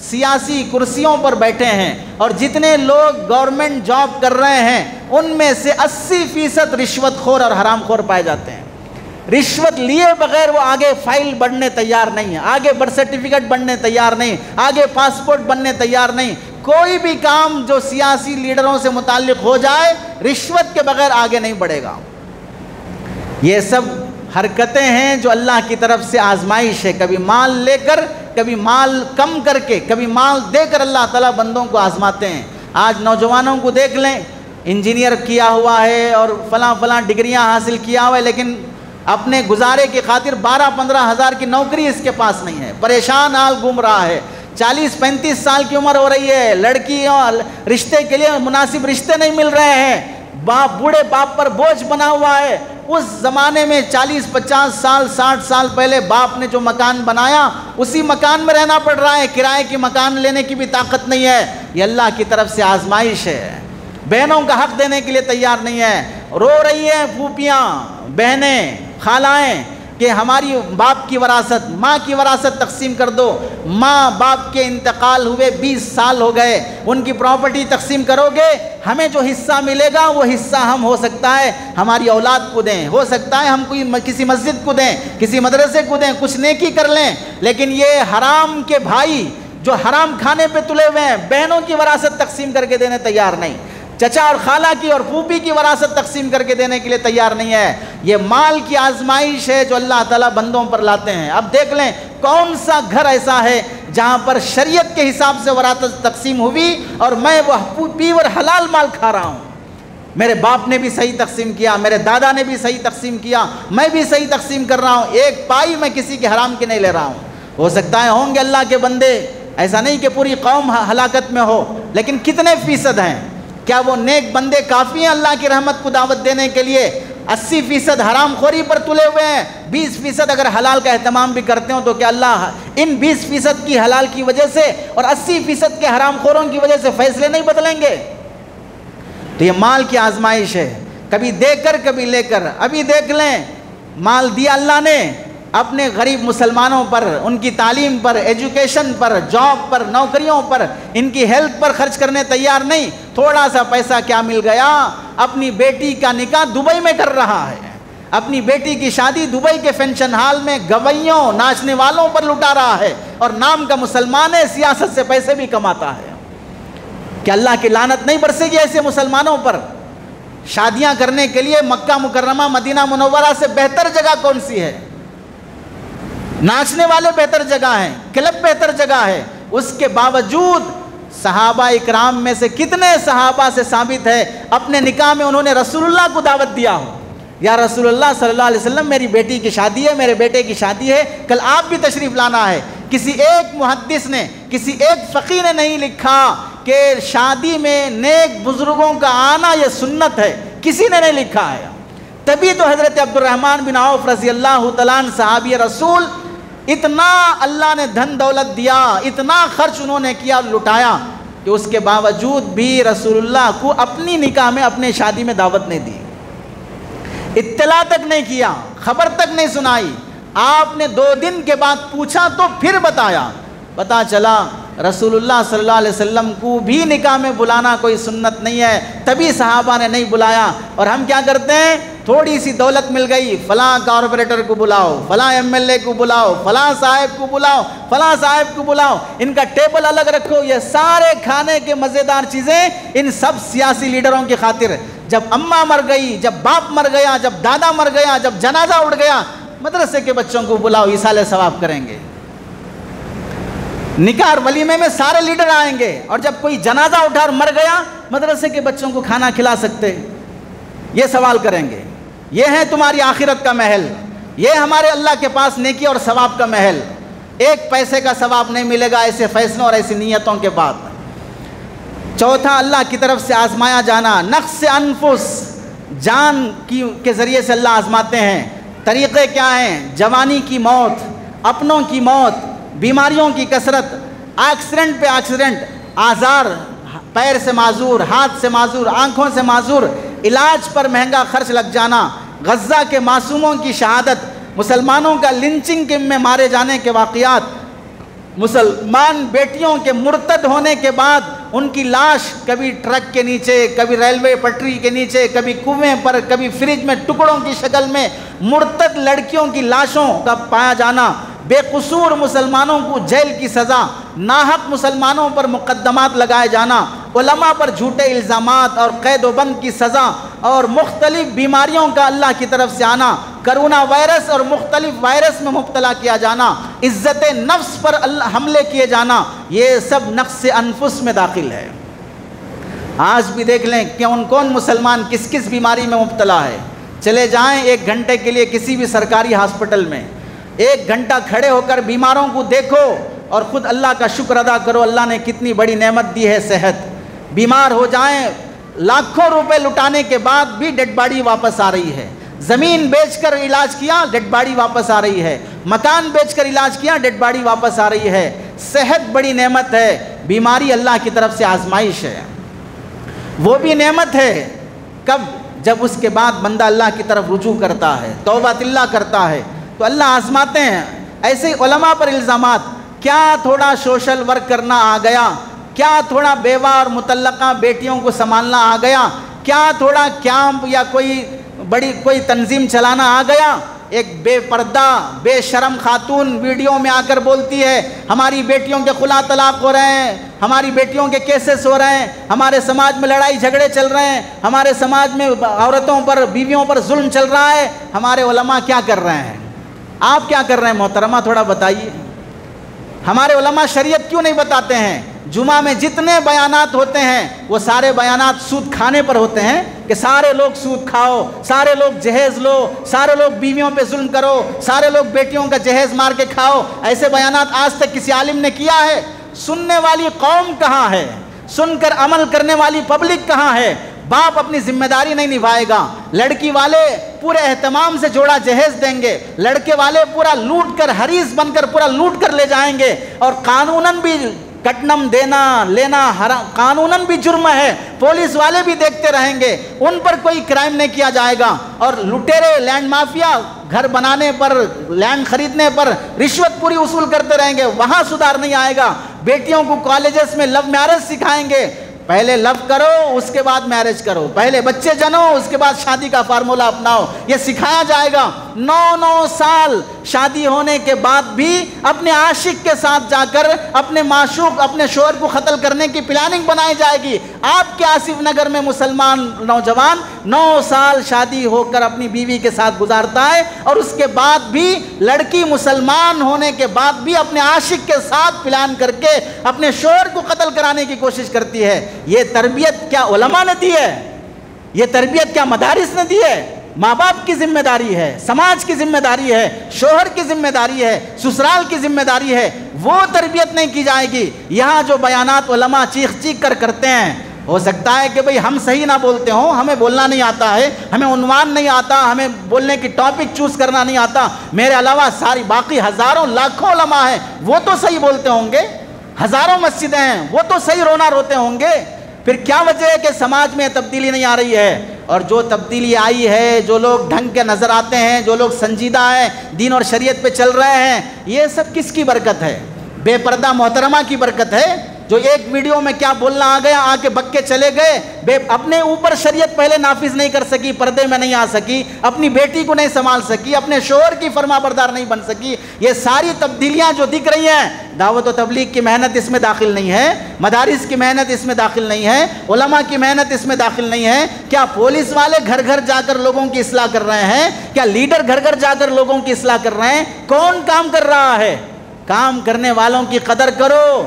سیاسی کرسیوں پر بیٹھے ہیں اور جتنے لوگ گورنمنٹ جاب کر رہے ہیں ان میں سے 80% رشوت خور اور حرام خور پائے جاتے ہیں۔ رشوت لیے بغیر وہ آگے فائل بڑھنے تیار نہیں ہے، آگے برتھ سرٹیفکیٹ بننے تیار نہیں، آگے پاسپورٹ بننے تیار نہیں، کوئی بھی کام جو سیاسی لیڈروں سے متعلق ہو جائے رشوت کے بغیر آگے نہیں بڑھے گا۔ یہ سب حرکتیں ہیں جو اللہ کی طرف سے آزمائش ہے، کبھی مال لے کر، کبھی مال کم کر کے، کبھی مال دے کر اللہ تعالیٰ بندوں کو آزماتے ہیں۔ آج نوجوانوں کو دیکھ لیں، انجینئر کیا ہوا ہے اور فلاں ڈگریاں حاصل کیا ہوا ہے، لیکن اپنے گزارے کی خاطر 12-15 ہزار کی نوکری اس کے پاس نہیں ہے، پریشان حال گھوم رہا ہے، 40-35 سال کی عمر ہو رہی ہے، لڑکیوں رشتے کے لیے مناسب رشتے نہیں مل رہے ہیں، بوڑھے باپ پر بوجھ بنا ہوا ہے۔ اس زمانے میں 40-50 سال 60 سال پہلے باپ نے جو مکان بنایا اسی مکان میں رہنا پڑ رہا ہے، کرائے کی مکان لینے کی بھی طاقت نہیں ہے، یہ اللہ کی طرف سے آزمائش ہے۔ بہنوں کا حق دینے کے لیے تیار نہیں ہے، رو رہی ہیں پھوپھیاں، بہنیں، خالائیں کہ ہماری باپ کی وراثت، ماں کی وراثت تقسیم کر دو، ماں باپ کے انتقال ہوئے 20 سال ہو گئے، ان کی پراپرٹی تقسیم کرو گے، ہمیں جو حصہ ملے گا وہ حصہ ہم ہو سکتا ہے ہماری اولاد کو دیں، ہو سکتا ہے ہم کسی مسجد کو دیں، کسی مدرسے کو دیں، کچھ نیکی کر لیں، لیکن یہ حرام کے بھائی جو حرام کھانے پہ تلے ہوئے ہیں بہنوں کی وراثت تقسیم کر کے دینے تیار نہیں، چچا اور خالہ کی اور پھوپھی کی وراثت تقسیم کر کے دینے کے لیے تیار نہیں ہے۔ یہ مال کی آزمائش ہے جو اللہ تعالیٰ بندوں پر لاتے ہیں۔ اب دیکھ لیں کون سا گھر ایسا ہے جہاں پر شریعت کے حساب سے وراثت تقسیم ہوئی اور میں وہ پیور حلال مال کھا رہا ہوں، میرے باپ نے بھی صحیح تقسیم کیا، میرے دادا نے بھی صحیح تقسیم کیا، میں بھی صحیح تقسیم کر رہا ہوں، ایک پائی میں کسی کے حرام کی نہیں لے رہا ہوں۔ ہو سکتا ہے ہوں گے اللہ کے بندے، ایسا نہیں کہ پوری قوم ہلاکت میں ہو، لیکن کتنے فیصد ہیں؟ کیا وہ نیک بندے کافی ہیں اللہ کی رحمت کو دعوت دینے کے لیے؟ 80% حرام خوری پر تلے ہوئے ہیں، 20% اگر حلال کا اہتمام بھی کرتے ہوں تو کیا اللہ ان 20% کی حلال کی وجہ سے اور 80% کے حرام خوروں کی وجہ سے فیصلے نہیں بدلیں گے؟ تو یہ مال کی آزمائش ہے، کبھی دے کر کبھی لے کر۔ ابھی دیکھ لیں مال دیا اللہ نے اپنے غریب مسلمانوں پر، ان کی تعلیم پر، ایجوکیشن پر، جاب پر، نوکریوں پر، ان کی ہیلتھ پر خرچ کرنے تیار نہیں، تھوڑا سا پیسہ کیا مل گیا، اپنی بیٹی کا نکاح دبئی میں کر رہا ہے، اپنی بیٹی کی شادی دبئی کے فنکشن ہال میں گویوں ناچنے والوں پر لٹا رہا ہے، اور نام کا مسلمان ہے، سیاست سے پیسے بھی کماتا ہے۔ کہ اللہ کی لعنت نہیں برسے گی ایسے مسلمانوں پر؟ شادیاں کرنے کے لیے مکہ مکرمہ مدینہ منورہ سے بہتر جگہ کون سی ہے؟ ناچنے والے بہتر جگہ ہیں، کلب بہتر جگہ ہے، اس کے باوجود صحابہ اکرام میں سے کتنے صحابہ سے ثابت ہے اپنے نکاح میں انہوں نے رسول اللہ کو دعوت دیا ہو، یا رسول اللہ صلی اللہ علیہ وسلم میری بیٹی کی شادی ہے، میرے بیٹے کی شادی ہے، کل آپ بھی تشریف لانا ہے۔ کسی ایک محدث نے، کسی ایک فقیہ نے نہیں لکھا کہ شادی میں نیک بزرگوں کا آنا یہ سنت ہے، کسی نے نہیں لکھا ہے۔ تبھی تو حضرت عبد الرحمن بن عوف رضی اللہ تعالیٰ عنہ صحابی رسول، اتنا اللہ نے دھن دولت دیا، اتنا خرچ انہوں نے کیا، لٹایا، کہ اس کے باوجود بھی رسول اللہ کو اپنی نکاح میں، اپنے شادی میں دعوت نہیں دی۔ اطلاع تک نہیں کیا، خبر تک نہیں سنائی. آپ نے 2 دن کے بعد پوچھا تو پھر بتایا. پتہ چلا رسول اللہ صلی اللہ علیہ وسلم کو بھی نکاح میں بلانا کوئی سنت نہیں ہے، تبھی صحابہ نے نہیں بلایا. اور ہم کیا کرتے ہیں، تھوڑی سی دولت مل گئی، فلاں کارپوریٹر کو بلاؤ، فلاں MLA کو بلاؤ، فلاں صاحب کو بلاؤ، فلاں صاحب کو بلاؤ، ان کا ٹیبل الگ رکھو. یہ سارے کھانے کے مزیدار چیزیں ان سب سیاسی لیڈروں کی خاطر. جب اماں مر گئی، جب باپ مر گیا، جب دادا مر گیا، جب جنازہ اٹھ گیا، مدرسے کے بچوں کو بلاؤ، ایصال ثواب کریں گے. نکاح اور ولیمے میں سارے لیڈر آئیں گے، اور جب کوئی جنازہ اٹھا اور مر گیا، مدرسے کے بچوں کو کھانا کھلا سکتے؟ یہ سوال کریں گے. یہ ہے تمہاری آخرت کا محل، یہ ہمارے اللہ کے پاس نیکی اور ثواب کا محل. 1 پیسے کا ثواب نہیں ملے گا ایسے فیصلوں اور ایسی نیتوں کے بعد. چوتھا، اللہ کی طرف سے آزمایا جانا. نقص انفس، جان کے ذریعے سے اللہ آزماتے ہیں. طریقے کیا ہیں؟ جوانی کی موت، اپنوں کی موت، بیماریوں کی کثرت، ایکسیڈنٹ پہ ایکسیڈنٹ، آزار، پیر سے معذور، ہاتھ سے معذور، آنکھوں سے معذور، علاج پر مہنگا خرچ لگ جانا، غزہ کے معصوموں کی شہادت، مسلمانوں کا لنچنگ میں مارے جانے کے واقعات، مسلمان بیٹیوں کے مرتد ہونے کے بعد ان کی لاش کبھی ٹرک کے نیچے، کبھی ریلوے پٹری کے نیچے، کبھی کنویں پر، کبھی فریج میں ٹکڑوں کی شکل میں مرتد لڑکیوں کی لاشوں کا پایا جانا، بے قصور مسلمانوں کو جیل کی سزا، ناحق مسلمانوں پر مقدمات لگائے جانا، علماء پر جھوٹے الزامات اور قید و بند کی سزا، اور مختلف بیماریوں کا اللہ کی طرف سے آنا، کرونا وائرس اور مختلف وائرس میں مبتلا کیا جانا، عزت نفس پر حملے کیے جانا، یہ سب نقص انفس میں داخل ہے. آج بھی دیکھ لیں کون مسلمان کس کس بیماری میں مبتلا ہے. چلے جائیں 1 گھنٹے کے لیے کسی بھی سرکاری ہاسپٹل میں، 1 گھنٹہ کھڑے ہو کر بیماروں کو دیکھو اور خود اللہ کا شکر ادا کرو، اللہ نے کتنی بڑی نعمت دی ہے صحت. بیمار ہو جائیں، لاکھوں روپے لٹانے کے بعد بھی ڈیڈ باڈی واپس آ رہی ہے. زمین بیچ کر علاج کیا، ڈیڈ باڈی واپس آ رہی ہے. مکان بیچ کر علاج کیا، ڈیڈ باڈی واپس آ رہی ہے. صحت بڑی نعمت ہے، بیماری اللہ کی طرف سے آزمائش ہے. وہ بھی نعمت ہے کب؟ جب اس کے بعد بندہ اللہ کی طرف رجوع کرتا ہے، توبہ اللہ کرتا ہے، تو اللہ آزماتے ہیں. ایسے علماء پر الزامات، کیا تھوڑا سوشل ورک کرنا آ گیا؟ کیا تھوڑا بیوہ اور مطلقہ بیٹیوں کو سنبھالنا آ گیا؟ کیا تھوڑا کیمپ یا کوئی تنظیم چلانا آ گیا؟ ایک بے پردہ بے شرم خاتون ویڈیو میں آ کر بولتی ہے ہماری بیٹیوں کے خلا طلاق ہو رہے ہیں، ہماری بیٹیوں کے کیسز ہو رہے ہیں، ہمارے سماج میں لڑائی جھگڑے چل رہے ہیں، ہمارے سماج میں عورتوں پر بیویوں پر ظلم چل رہا ہے. ہمارے علماء کیا کر رہے ہیں؟ آپ کیا کر رہے ہیں محترمہ؟ تھوڑا بتائیے. ہمارے علماء شریعت کیوں نہیں بتاتے ہیں؟ جمعہ میں جتنے بیانات ہوتے ہیں وہ سارے بیانات سود کھانے پر ہوتے ہیں کہ سارے لوگ سود کھاؤ، سارے لوگ جہیز لو، سارے لوگ بیویوں پہ ظلم کرو، سارے لوگ بیٹیوں کا جہیز مار کے کھاؤ. ایسے بیانات آج تک کسی عالم نے کیا ہے؟ سننے والی قوم کہاں ہے؟ سن کر عمل کرنے والی پبلک کہاں ہے؟ باپ اپنی ذمہ داری نہیں نبھائے گا، لڑکی والے پورے اہتمام سے جوڑا جہیز دیں گے، لڑکے والے پورا لوٹ کر حریص بن کر پورا لوٹ کر لے جائیں گے، اور قانوناً بھی کٹنم دینا لینا قانوناً بھی جرم ہے. پولیس والے بھی دیکھتے رہیں گے، ان پر کوئی کرائم نہیں کیا جائے گا، اور لٹیرے لینڈ مافیا گھر بنانے پر، لینڈ خریدنے پر رشوت پوری وصول کرتے رہیں گے، وہاں سدھار نہیں آئے گا. بیٹیوں کو کالجز میں لو میرج سکھائیں گے، پہلے لو کرو اس کے بعد میرج کرو، پہلے بچے جنو اس کے بعد شادی کا فارمولہ اپناؤ، یہ سکھایا جائے گا. 9 سال شادی ہونے کے بعد بھی اپنے عاشق کے ساتھ جا کر اپنے معشوق اپنے شوہر کو قتل کرنے کی پلاننگ بنائی جائے گی. آپ کے آصف نگر میں مسلمان نوجوان 9 سال شادی ہو کر اپنی بیوی کے ساتھ گزارتا ہے، اور اس کے بعد بھی لڑکی مسلمان ہونے کے بعد بھی اپنے عاشق کے ساتھ پلان کر کے اپنے شوہر کو قتل کرانے کی کوشش کرتی ہے. یہ تربیت کیا علماء نے دی ہے؟ یہ تربیت کیا مدارس نے دی ہے؟ ماں باپ کی ذمہ داری ہے، سماج کی ذمہ داری ہے، شوہر کی ذمہ داری ہے، سسرال کی ذمہ داری ہے. وہ تربیت نہیں کی جائے گی. یہاں جو بیانات علماء چیخ چیخ کر کرتے ہیں، ہو سکتا ہے کہ بھئی ہم صحیح نہ بولتے ہوں، ہمیں بولنا نہیں آتا ہے، ہمیں عنوان نہیں آتا، ہمیں بولنے کی ٹاپک چوز کرنا نہیں آتا. میرے علاوہ ساری باقی ہزاروں لاکھوں علماء ہیں، وہ تو صحیح بولتے ہوں گے. ہزاروں مسجدیں ہیں، وہ تو صحیح رونا روتے ہوں گے. پھر کیا وجہ ہے کہ سماج میں تبدیلی نہیں آ رہی ہے؟ اور جو تبدیلی آئی ہے، جو لوگ ڈھنگ کے نظر آتے ہیں، جو لوگ سنجیدہ ہیں، دین اور شریعت پہ چل رہے ہیں، یہ سب کس کی برکت ہے؟ بے پردہ محترمہ کی برکت ہے، جو ایک ویڈیو میں کیا بولنا آ گیا، آ کے بک کے چلے گئے، اپنے اوپر شریعت پہلے نافذ نہیں کر سکی، پردے میں نہیں آ سکی، اپنی بیٹی کو نہیں سنبھال سکی، اپنے شوہر کی فرما بردار نہیں بن سکی۔ یہ ساری تبدیلیاں جو دکھ رہی ہیں، دعوت و تبلیغ کی محنت اس میں داخل نہیں ہے، مدارس کی محنت اس میں داخل نہیں ہے، علماء کی محنت اس میں داخل نہیں ہے۔ کیا پولیس والے گھر گھر جا کر لوگوں کی اصلاح کر رہے ہیں؟ کیا لیڈر گھر گھر جا کر لوگوں کی اصلاح کر رہے ہیں؟ کون کام کر رہا ہے؟ کام کرنے والوں کی قدر کرو۔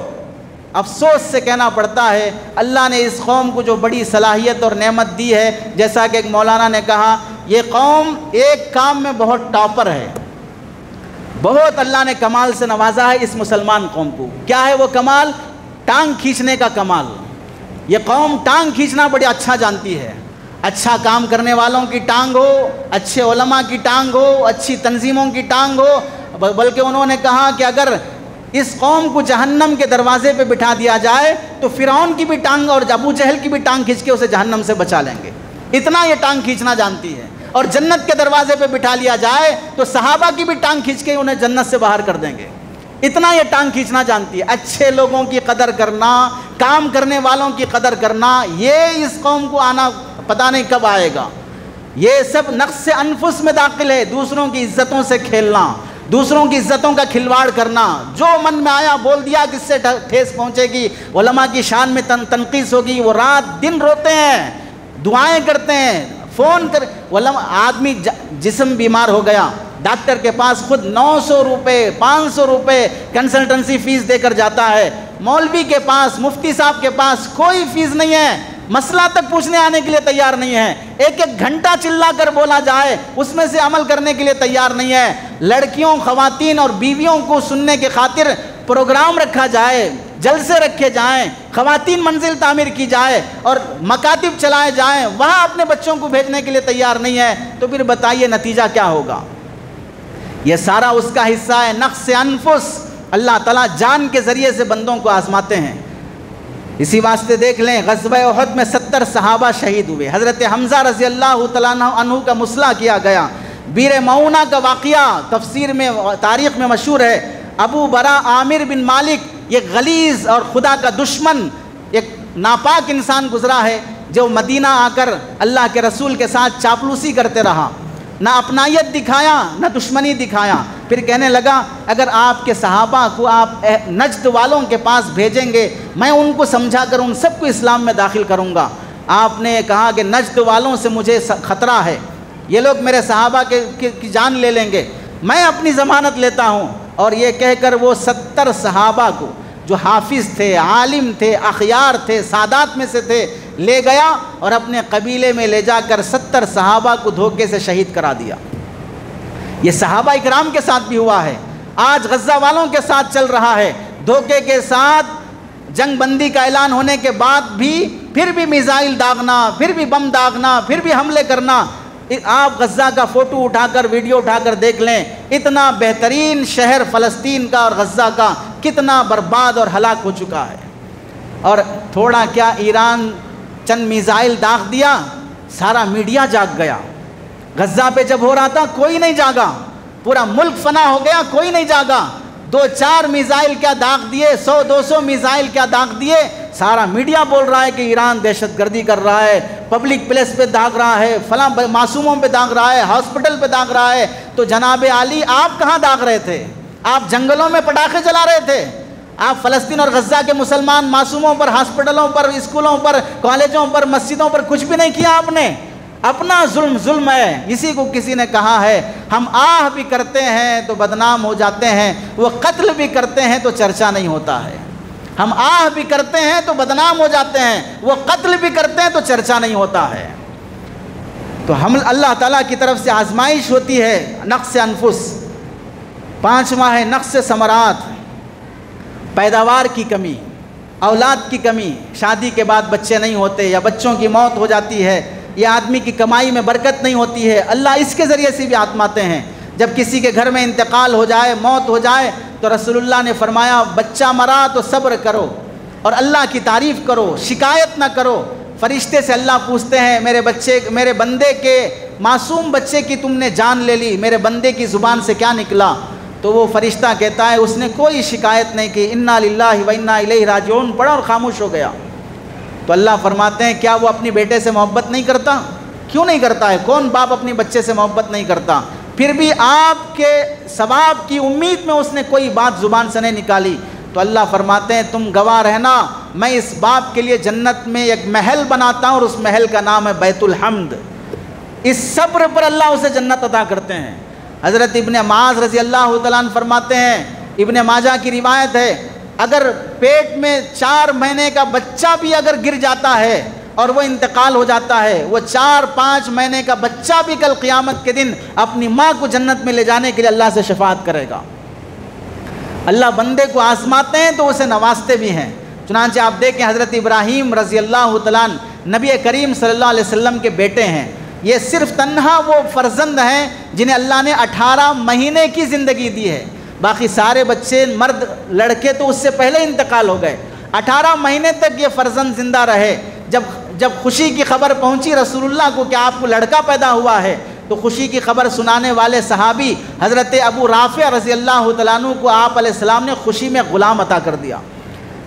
افسوس سے کہنا پڑتا ہے، اللہ نے اس قوم کو جو بڑی صلاحیت اور نعمت دی ہے، جیسا کہ ایک مولانا نے کہا، یہ قوم ایک کام میں بہت ٹاپر ہے، بہت اللہ نے کمال سے نوازا ہے اس مسلمان قوم کو۔ کیا ہے وہ کمال؟ ٹانگ کھینچنے کا کمال۔ یہ قوم ٹانگ کھینچنا بڑی اچھا جانتی ہے، اچھا کام کرنے والوں کی ٹانگ ہو، اچھے علماء کی ٹانگ ہو، اچھی تنظیموں کی ٹانگ ہو۔ بلکہ انہوں نے کہا کہ اگر اس قوم کو جہنم کے دروازے پہ بٹھا دیا جائے تو فرعون کی بھی ٹانگ اور ابو جہل کی بھی ٹانگ کھینچ کے اسے جہنم سے بچا لیں گے، اتنا یہ ٹانگ کھینچنا جانتی ہے۔ اور جنت کے دروازے پہ بٹھا لیا جائے تو صحابہ کی بھی ٹانگ کھینچ کے انہیں جنت سے باہر کر دیں گے، اتنا یہ ٹانگ کھینچنا جانتی ہے۔ اچھے لوگوں کی قدر کرنا، کام کرنے والوں کی قدر کرنا، یہ اس قوم کو آنا پتہ نہیں کب آئے گا۔ یہ سب نقص انفس میں داخل ہے، دوسروں کی عزتوں سے کھیلنا، دوسروں کی عزتوں کا کھلواڑ کرنا، جو من میں آیا بول دیا، کس سے ٹھیس پہنچے گی، علماء کی شان میں تنقیص ہوگی، وہ رات دن روتے ہیں، دعائیں کرتے ہیں، فون کر علماء۔ آدمی جسم بیمار ہو گیا، ڈاکٹر کے پاس خود 900 روپے 500 روپے کنسلٹنسی فیس دے کر جاتا ہے، مولوی کے پاس، مفتی صاحب کے پاس کوئی فیس نہیں ہے، مسئلہ تک پوچھنے آنے کے لیے تیار نہیں ہے، ایک ایک گھنٹہ چلا کر بولا جائے اس میں سے عمل کرنے کے لیے تیار نہیں ہے۔ لڑکیوں، خواتین اور بیویوں کو سننے کے خاطر پروگرام رکھا جائے، جلسے رکھے جائیں، خواتین منزل تعمیر کی جائے اور مکاتب چلائے جائیں، وہاں اپنے بچوں کو بھیجنے کے لیے تیار نہیں ہے، تو پھر بتائیے نتیجہ کیا ہوگا؟ یہ سارا اس کا حصہ ہے نقص انفس۔ اللہ تعالیٰ جان کے ذریعے سے بندوں کو آزماتے ہیں۔ اسی واسطے دیکھ لیں، غزوہ احد میں 70 صحابہ شہید ہوئے، حضرت حمزہ رضی اللہ تعالیٰ عنہ کا مصلح کیا گیا۔ بیر معونہ کا واقعہ تفسیر میں، تاریخ میں مشہور ہے۔ ابو برا عامر بن مالک، یہ غلیظ اور خدا کا دشمن، ایک ناپاک انسان گزرا ہے، جو مدینہ آ کر اللہ کے رسول کے ساتھ چاپلوسی کرتے رہا، نہ اپنائیت دکھایا نہ دشمنی دکھایا۔ پھر کہنے لگا، اگر آپ کے صحابہ کو آپ نجد والوں کے پاس بھیجیں گے، میں ان کو سمجھا کر ان سب کو اسلام میں داخل کروں گا۔ آپ نے کہا کہ نجد والوں سے مجھے خطرہ ہے، یہ لوگ میرے صحابہ کی جان لے لیں گے، میں اپنی ضمانت لیتا ہوں۔ اور یہ کہہ کر وہ 70 صحابہ کو، جو حافظ تھے، عالم تھے، اخیار تھے، سادات میں سے تھے، لے گیا اور اپنے قبیلے میں لے جا کر 70 صحابہ کو دھوکے سے شہید کرا دیا۔ یہ صحابہ اکرام کے ساتھ بھی ہوا ہے، آج غزہ والوں کے ساتھ چل رہا ہے۔ دھوکے کے ساتھ جنگ بندی کا اعلان ہونے کے بعد بھی پھر بھی میزائل داغنا، پھر بھی بم داغنا، پھر بھی حملے کرنا۔ آپ غزہ کا فوٹو اٹھا کر، ویڈیو اٹھا کر دیکھ لیں، اتنا بہترین شہر فلسطین کا اور غزہ کا کتنا برباد اور ہلاک ہو چکا ہے۔ اور تھوڑا کیا، ایران چند میزائل داغ دیا، سارا میڈیا جاگ گیا۔ غزہ پہ جب ہو رہا تھا کوئی نہیں جاگا، پورا ملک فنا ہو گیا، کوئی نہیں جاگا۔ 2-4 میزائل کیا داغ دیے، 100-200 میزائل کیا داغ دیے، سارا میڈیا بول رہا ہے کہ ایران دہشت گردی کر رہا ہے، پبلک پلیس پہ داغ رہا ہے، فلاں معصوموں پہ داغ رہا ہے، ہاسپٹل پہ داغ رہا ہے۔ تو جناب عالی، آپ کہاں داغ رہے تھے؟ آپ جنگلوں میں پٹاخے جلا رہے تھے۔ آپ فلسطین اور غزہ کے مسلمان معصوموں پر، ہاسپٹلوں پر، اسکولوں پر، کالجوں پر، مسجدوں پر کچھ بھی نہیں کیا آپ نے۔ اپنا ظلم ظلم ہے۔ اسی کو کسی نے کہا ہے، ہم آہ بھی کرتے ہیں تو بدنام ہو جاتے ہیں، وہ قتل بھی کرتے ہیں تو چرچا نہیں ہوتا ہے۔ ہم آہ بھی کرتے ہیں تو بدنام ہو جاتے ہیں، وہ قتل بھی کرتے ہیں تو چرچا نہیں ہوتا ہے۔ تو ہم اللہ تعالیٰ کی طرف سے آزمائش ہوتی ہے، نقص انفس۔ 5واں ہے نقص ثمرات، پیداوار کی کمی، اولاد کی کمی، شادی کے بعد بچے نہیں ہوتے یا بچوں کی موت ہو جاتی ہے، یا آدمی کی کمائی میں برکت نہیں ہوتی ہے۔ اللہ اس کے ذریعے سے بھی آزماتے ہیں۔ جب کسی کے گھر میں انتقال ہو جائے، موت ہو جائے، تو رسول اللہ نے فرمایا، بچہ مرا تو صبر کرو، اور اللہ کی تعریف کرو، شکایت نہ کرو۔ فرشتے سے اللہ پوچھتے ہیں میرے بندے کے معصوم بچے کی تم نے جان لے لی، میرے بندے کی زبان سے کیا نکلا؟ تو وہ فرشتہ کہتا ہے اس نے کوئی شکایت نہیں کی، انا للہ و انا الیہ راجعون پڑھا اور خاموش ہو گیا۔ تو اللہ فرماتے ہیں کیا وہ اپنی بیٹے سے محبت نہیں کرتا؟ کیوں نہیں کرتا ہے؟ کون باپ اپنی بچے سے محبت نہیں کرتا؟ پھر بھی آپ کے ثواب کی امید میں اس نے کوئی بات زبان سے نہیں نکالی۔ تو اللہ فرماتے ہیں تم گواہ رہنا، میں اس باپ کے لیے جنت میں ایک محل بناتا ہوں اور اس محل کا نام ہے بیت الحمد۔ اس صبر پر اللہ اسے جنت عطا کرتے ہیں۔ حضرت ابن معاذ رضی اللہ تعالیٰ عنہ فرماتے ہیں، ابن ماجہ کی روایت ہے، اگر پیٹ میں 4 مہینے کا بچہ بھی اگر گر جاتا ہے اور وہ انتقال ہو جاتا ہے، وہ 4-5 مہینے کا بچہ بھی کل قیامت کے دن اپنی ماں کو جنت میں لے جانے کے لیے اللہ سے شفاعت کرے گا۔ اللہ بندے کو آزماتے ہیں تو اسے نوازتے بھی ہیں۔ چنانچہ آپ دیکھیں حضرت ابراہیم رضی اللہ تعالیٰ عنہ نبی کریم صلی اللہ علیہ وسلم کے بیٹے ہیں۔ یہ صرف تنہا وہ فرزند ہیں جنہیں اللہ نے 18 مہینے کی زندگی دی ہے، باقی سارے بچے مرد لڑکے تو اس سے پہلے انتقال ہو گئے۔ 18 مہینے تک یہ فرزند زندہ رہے۔ جب خوشی کی خبر پہنچی رسول اللہ کو کہ آپ کو لڑکا پیدا ہوا ہے، تو خوشی کی خبر سنانے والے صحابی حضرت ابو رافع رضی اللہ تعالیٰ عنہ کو آپ علیہ السلام نے خوشی میں غلام عطا کر دیا۔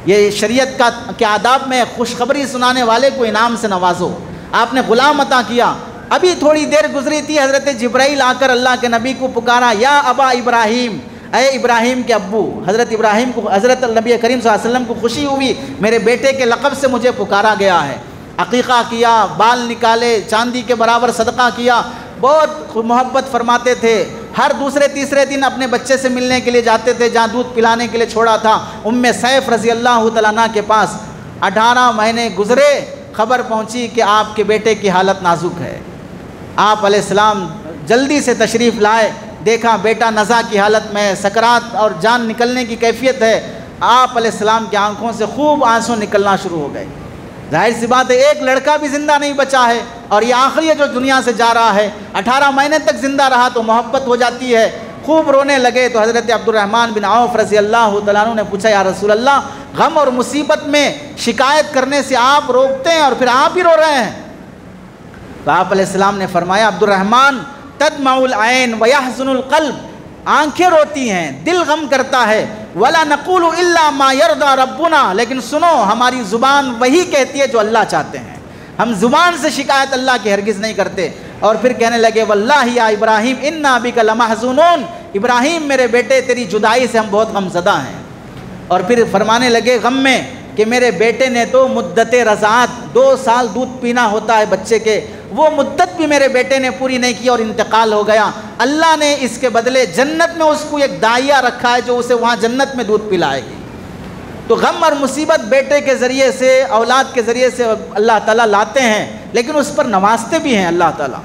یہ شریعت کے آداب میں خوشخبری سنانے والے کو انعام سے نوازو۔ آپ نے غلام عطا کیا۔ ابھی تھوڑی دیر گزری تھی، حضرت جبرائیل آ کر اللہ کے نبی کو پکارا، یا ابا ابراہیم، اے ابراہیم کے ابو۔ حضرت ابراہیم کو، حضرت نبی کریم صلی اللہ علیہ وسلم کو خوشی ہوئی، میرے بیٹے کے لقب سے مجھے پکارا گیا ہے۔ عقیقہ کیا، بال نکالے، چاندی کے برابر صدقہ کیا، بہت محبت فرماتے تھے۔ ہر دوسرے تیسرے دن اپنے بچے سے ملنے کے لیے جاتے تھے جہاں دودھ پلانے کے لیے چھوڑا تھا، ام سیف رضی اللہ تعالیٰ عنہ کے پاس۔ 18 مہینے گزرے، خبر پہنچی کہ آپ کے بیٹے کی حالت نازک ہے۔ آپ علیہ السلام جلدی سے تشریف لائے، دیکھا بیٹا نزع کی حالت میں، سکرات اور جان نکلنے کی کیفیت ہے۔ آپ علیہ السلام کی آنکھوں سے خوب آنسو نکلنا شروع ہو گئے۔ ظاہر سی بات ہے ایک لڑکا بھی زندہ نہیں بچا ہے اور یہ آخری ہے جو دنیا سے جا رہا ہے۔ 18 مہینے تک زندہ رہا تو محبت ہو جاتی ہے، خوب رونے لگے۔ تو حضرت عبد الرحمن بن عوف رضی اللہ تعالیٰ عنہ نے پوچھا، یا رسول اللہ، غم اور مصیبت میں شکایت کرنے سے آپ روکتے ہیں اور پھر آپ ہی رو رہے ہیں؟ تو آپ علیہ السلام نے فرمایا، عبد الرحمن، تدمع العین ویحزن القلب، آنکھیں روتی ہیں، دل غم کرتا ہے، ولا نقول الا ما یرضی ربنا، لیکن سنو ہماری زبان وہی کہتی ہے جو اللہ چاہتے ہیں، ہم زبان سے شکایت اللہ کی ہرگز نہیں کرتے۔ اور پھر کہنے لگے، واللہ یا ابراہیم انا بک لمحزونون، ابراہیم میرے بیٹے تیری جدائی سے ہم بہت غم زدہ ہیں۔ اور پھر فرمانے لگے غم میں کہ میرے بیٹے نے تو مدت رضاعت، 2 سال دودھ پینا ہوتا ہے بچے کے، وہ مدت بھی میرے بیٹے نے پوری نہیں کی اور انتقال ہو گیا۔ اللہ نے اس کے بدلے جنت میں اس کو ایک داعیہ رکھا ہے جو اسے وہاں جنت میں دودھ پلائے گی۔ تو غم اور مصیبت بیٹے کے ذریعے سے، اولاد کے ذریعے سے اللہ تعالیٰ لاتے ہیں، لیکن اس پر نوازتے بھی ہیں اللہ تعالیٰ۔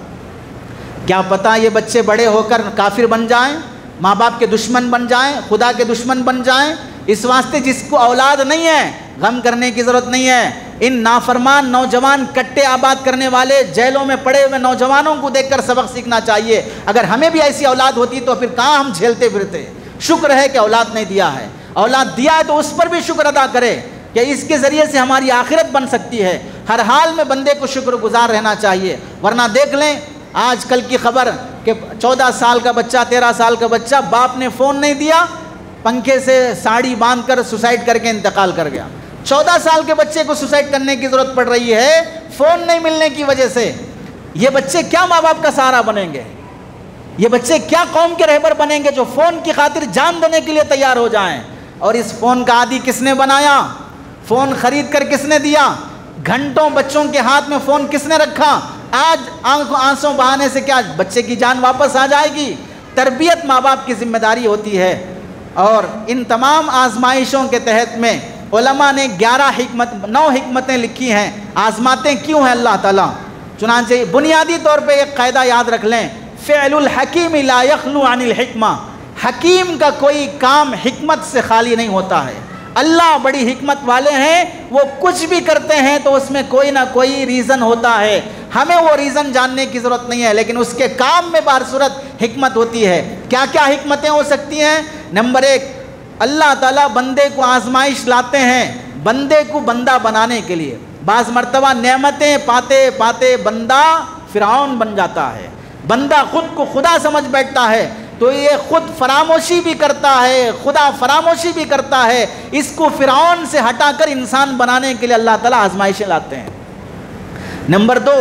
کیا پتہ یہ بچے بڑے ہو کر کافر بن جائیں، ماں باپ کے دشمن بن جائیں، خدا کے دشمن بن جائیں۔ اس واسطے جس کو اولاد نہیں ہے غم کرنے کی ضرورت نہیں ہے۔ ان نافرمان نوجوان کٹے آباد کرنے والے جیلوں میں پڑے ہوئے نوجوانوں کو دیکھ کر سبق سیکھنا چاہیے۔ اگر ہمیں بھی ایسی اولاد ہوتی تو پھر کہاں ہم جھیلتے پھرتے۔ شکر ہے کہ اولاد نہیں دیا ہے، اولاد دیا ہے تو اس پر بھی شکر ادا کرے کہ اس کے ذریعے سے ہماری آخرت بن سکتی ہے۔ ہر حال میں بندے کو شکر گزار رہنا چاہیے، ورنہ دیکھ لیں آج کل کی خبر کہ 14 سال کا بچہ، 13 سال کا بچہ، باپ نے فون نہیں دیا، پنکھے سے ساڑی باندھ کر سوسائڈ کر کے انتقال کر گیا۔ 14 سال کے بچے کو سوسائڈ کرنے کی ضرورت پڑ رہی ہے فون نہیں ملنے کی وجہ سے۔ یہ بچے کیا ماں باپ کا سہارا بنیں گے؟ یہ بچے کیا قوم کے رہبر بنیں گے جو فون کی خاطر جان دینے کے لیے تیار ہو جائیں؟ اور اس فون کا عادی کس نے بنایا؟ فون خرید کر کس نے دیا؟ گھنٹوں بچوں کے ہاتھ میں فون کس نے رکھا؟ آج آنسوں بہانے سے کیا بچے کی جان واپس آ جائے گی؟ تربیت ماں باپ کی ذمہ داری ہوتی ہے۔ اور ان تمام آزمائشوں کے تحت میں علماء نے 9 حکمتیں لکھی ہیں، آزماتے کیوں ہیں اللہ تعالیٰ۔ چنانچہ بنیادی طور پہ ایک قاعدہ یاد رکھ لیں، فعل الحکیم لا یخلو عن الحکمہ، حکیم کا کوئی کام حکمت سے خالی نہیں ہوتا ہے۔ اللہ بڑی حکمت والے ہیں، وہ کچھ بھی کرتے ہیں تو اس میں کوئی نہ کوئی ریزن ہوتا ہے، ہمیں وہ ریزن جاننے کی ضرورت نہیں ہے، لیکن اس کے کام میں بہر صورت حکمت ہوتی ہے۔ کیا کیا حکمتیں ہو سکتی ہیں؟ نمبر 1، اللہ تعالیٰ بندے کو آزمائش لاتے ہیں، بندے کو بندہ بنانے کے لیے۔ بعض مرتبہ نعمتیں پاتے پاتے بندہ فرعون بن جاتا ہے، بندہ خود کو خدا سمجھ بیٹھتا ہے، تو یہ خود فراموشی بھی کرتا ہے، خدا فراموشی بھی کرتا ہے۔ اس کو فرعون سے ہٹا کر انسان بنانے کے لیے اللہ تعالیٰ آزمائشیں لاتے ہیں۔ نمبر 2،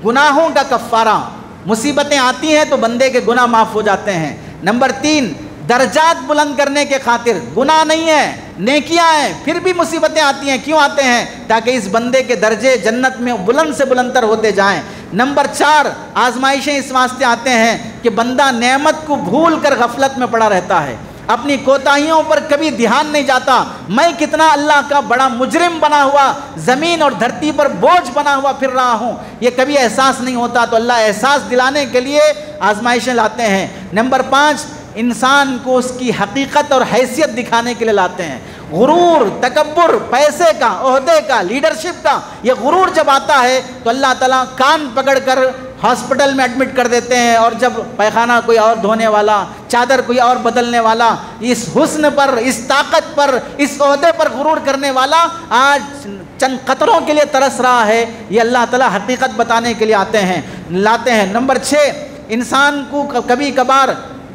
گناہوں کا کفارہ، مصیبتیں آتی ہیں تو بندے کے گناہ معاف ہو جاتے ہیں۔ نمبر 3، درجات بلند کرنے کے خاطر، گناہ نہیں ہے نیکیاں ہیں پھر بھی مصیبتیں آتی ہیں، کیوں آتے ہیں؟ تاکہ اس بندے کے درجے جنت میں بلند سے بلند تر ہوتے جائیں۔ نمبر 4، آزمائشیں اس واسطے آتے ہیں کہ بندہ نعمت کو بھول کر غفلت میں پڑا رہتا ہے، اپنی کوتاہیوں پر کبھی دھیان نہیں جاتا، میں کتنا اللہ کا بڑا مجرم بنا ہوا، زمین اور دھرتی پر بوجھ بنا ہوا پھر رہا ہوں، یہ کبھی احساس نہیں ہوتا، تو اللہ احساس دلانے کے لیے آزمائشیں لاتے ہیں۔ نمبر 5، انسان کو اس کی حقیقت اور حیثیت دکھانے کے لیے لاتے ہیں۔ غرور، تکبر، پیسے کا، عہدے کا، لیڈرشپ کا، یہ غرور جب آتا ہے تو اللہ تعالیٰ کان پکڑ کر ہاسپٹل میں ایڈمٹ کر دیتے ہیں، اور جب پیخانہ کوئی اور دھونے والا، چادر کوئی اور بدلنے والا، اس حسن پر، اس طاقت پر، اس عہدے پر غرور کرنے والا آج چند قطروں کے لیے ترس رہا ہے، یہ اللہ تعالیٰ حقیقت بتانے کے لیے لاتے ہیں۔ نمبر 6، انسان کو کبھی کبھار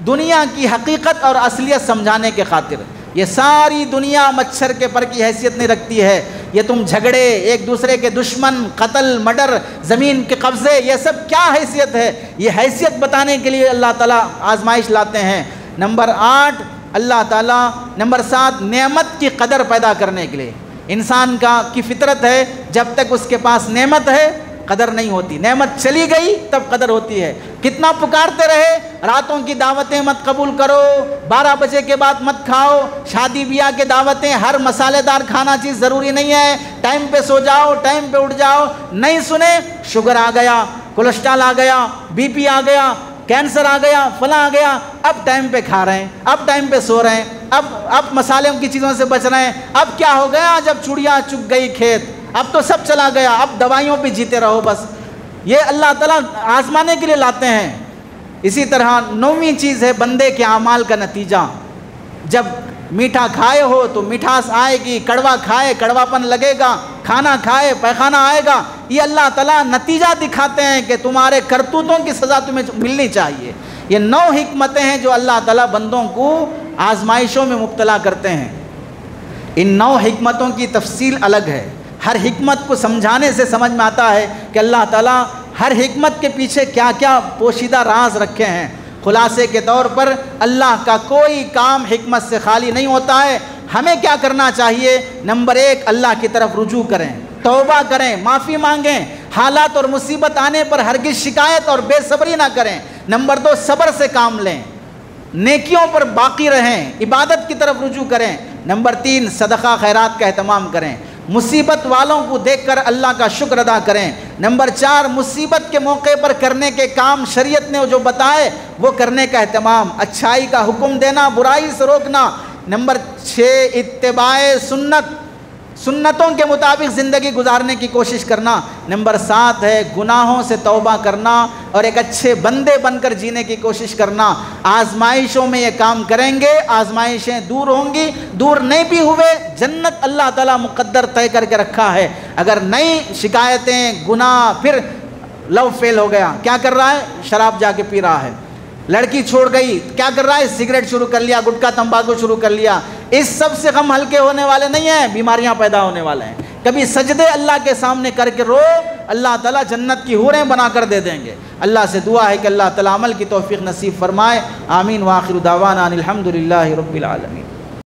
دنیا کی حقیقت اور اصلیت سمجھانے کے خاطر، یہ ساری دنیا مچھر کے پر کی حیثیت نہیں رکھتی ہے، یہ تم جھگڑے، ایک دوسرے کے دشمن، قتل، مرڈر، زمین کے قبضے، یہ سب کیا حیثیت ہے، یہ حیثیت بتانے کے لیے اللہ تعالیٰ آزمائش لاتے ہیں۔ نمبر 8، اللہ تعالیٰ نمبر 7، نعمت کی قدر پیدا کرنے کے لیے۔ انسان کی فطرت ہے، جب تک اس کے پاس نعمت ہے قدر نہیں ہوتی، نعمت چلی گئی تب قدر ہوتی ہے۔ کتنا پکارتے رہے، راتوں کی دعوتیں مت قبول کرو، 12 بجے کے بعد مت کھاؤ، شادی بیاہ کے دعوتیں، ہر مسالے دار کھانا چیز ضروری نہیں ہے، ٹائم پہ سو جاؤ، ٹائم پہ اٹھ جاؤ، نہیں سنے، شوگر آ گیا، کولیسٹرول آ گیا، بی پی آ گیا، کینسر آ گیا، فلاں آ گیا، اب ٹائم پہ کھا رہے ہیں، اب ٹائم پہ سو رہے ہیں، اب مسالے کی چیزوں سے بچ رہے ہیں، اب کیا ہو گیا، جب چڑیا چگ گئی کھیت، اب تو سب چلا گیا، اب دوائیوں پہ جیتے رہو بس۔ یہ اللہ تعالیٰ آزمانے کے لیے لاتے ہیں۔ اسی طرح 9ویں چیز ہے بندے کے اعمال کا نتیجہ۔ جب میٹھا کھائے ہو تو مٹھاس آئے گی، کڑوا کھائے کڑواپن لگے گا، کھانا کھائے پیخانہ آئے گا، یہ اللہ تعالیٰ نتیجہ دکھاتے ہیں کہ تمہارے کرتوتوں کی سزا تمہیں ملنی چاہیے۔ یہ 9 حکمتیں ہیں جو اللہ تعالیٰ بندوں کو آزمائشوں میں مبتلا کرتے ہیں۔ ان 9 حکمتوں کی تفصیل الگ ہے، ہر حکمت کو سمجھانے سے سمجھ میں آتا ہے کہ اللہ تعالیٰ ہر حکمت کے پیچھے کیا کیا پوشیدہ راز رکھے ہیں۔ خلاصے کے طور پر اللہ کا کوئی کام حکمت سے خالی نہیں ہوتا ہے۔ ہمیں کیا کرنا چاہیے؟ نمبر 1، اللہ کی طرف رجوع کریں، توبہ کریں، معافی مانگیں، حالات اور مصیبت آنے پر ہرگز شکایت اور بے صبری نہ کریں۔ نمبر 2، صبر سے کام لیں، نیکیوں پر باقی رہیں، عبادت کی طرف رجوع کریں۔ نمبر 3، صدقہ خیرات کا اہتمام کریں، مصیبت والوں کو دیکھ کر اللہ کا شکر ادا کریں۔ نمبر 4، مصیبت کے موقع پر کرنے کے کام شریعت نے جو بتائے وہ کرنے کا اہتمام، اچھائی کا حکم دینا، برائی سے روکنا۔ نمبر 6، اتباع سنتوں کے مطابق زندگی گزارنے کی کوشش کرنا۔ نمبر 7 ہے گناہوں سے توبہ کرنا اور ایک اچھے بندے بن کر جینے کی کوشش کرنا۔ آزمائشوں میں یہ کام کریں گے، آزمائشیں دور ہوں گی، دور نہیں بھی ہوئے جنت اللہ تعالیٰ مقدر طے کر کے رکھا ہے۔ اگر نئی شکایتیں، گناہ، پھر لو فیل ہو گیا، کیا کر رہا ہے؟ شراب جا کے پی رہا ہے، لڑکی چھوڑ گئی، کیا کر رہا ہے؟ سگریٹ شروع کر لیا، گٹکا تمباکو شروع کر لیا۔ اس سب سے غم ہلکے ہونے والے نہیں ہیں، بیماریاں پیدا ہونے والے ہیں۔ کبھی سجدے اللہ کے سامنے کر کے رو، اللہ تعالیٰ جنت کی حوریں بنا کر دے دیں گے۔ اللہ سے دعا ہے کہ اللہ تعالیٰ عمل کی توفیق نصیب فرمائے۔ آمین۔ وآخر دعوانا ان الحمد للہ رب العالمین۔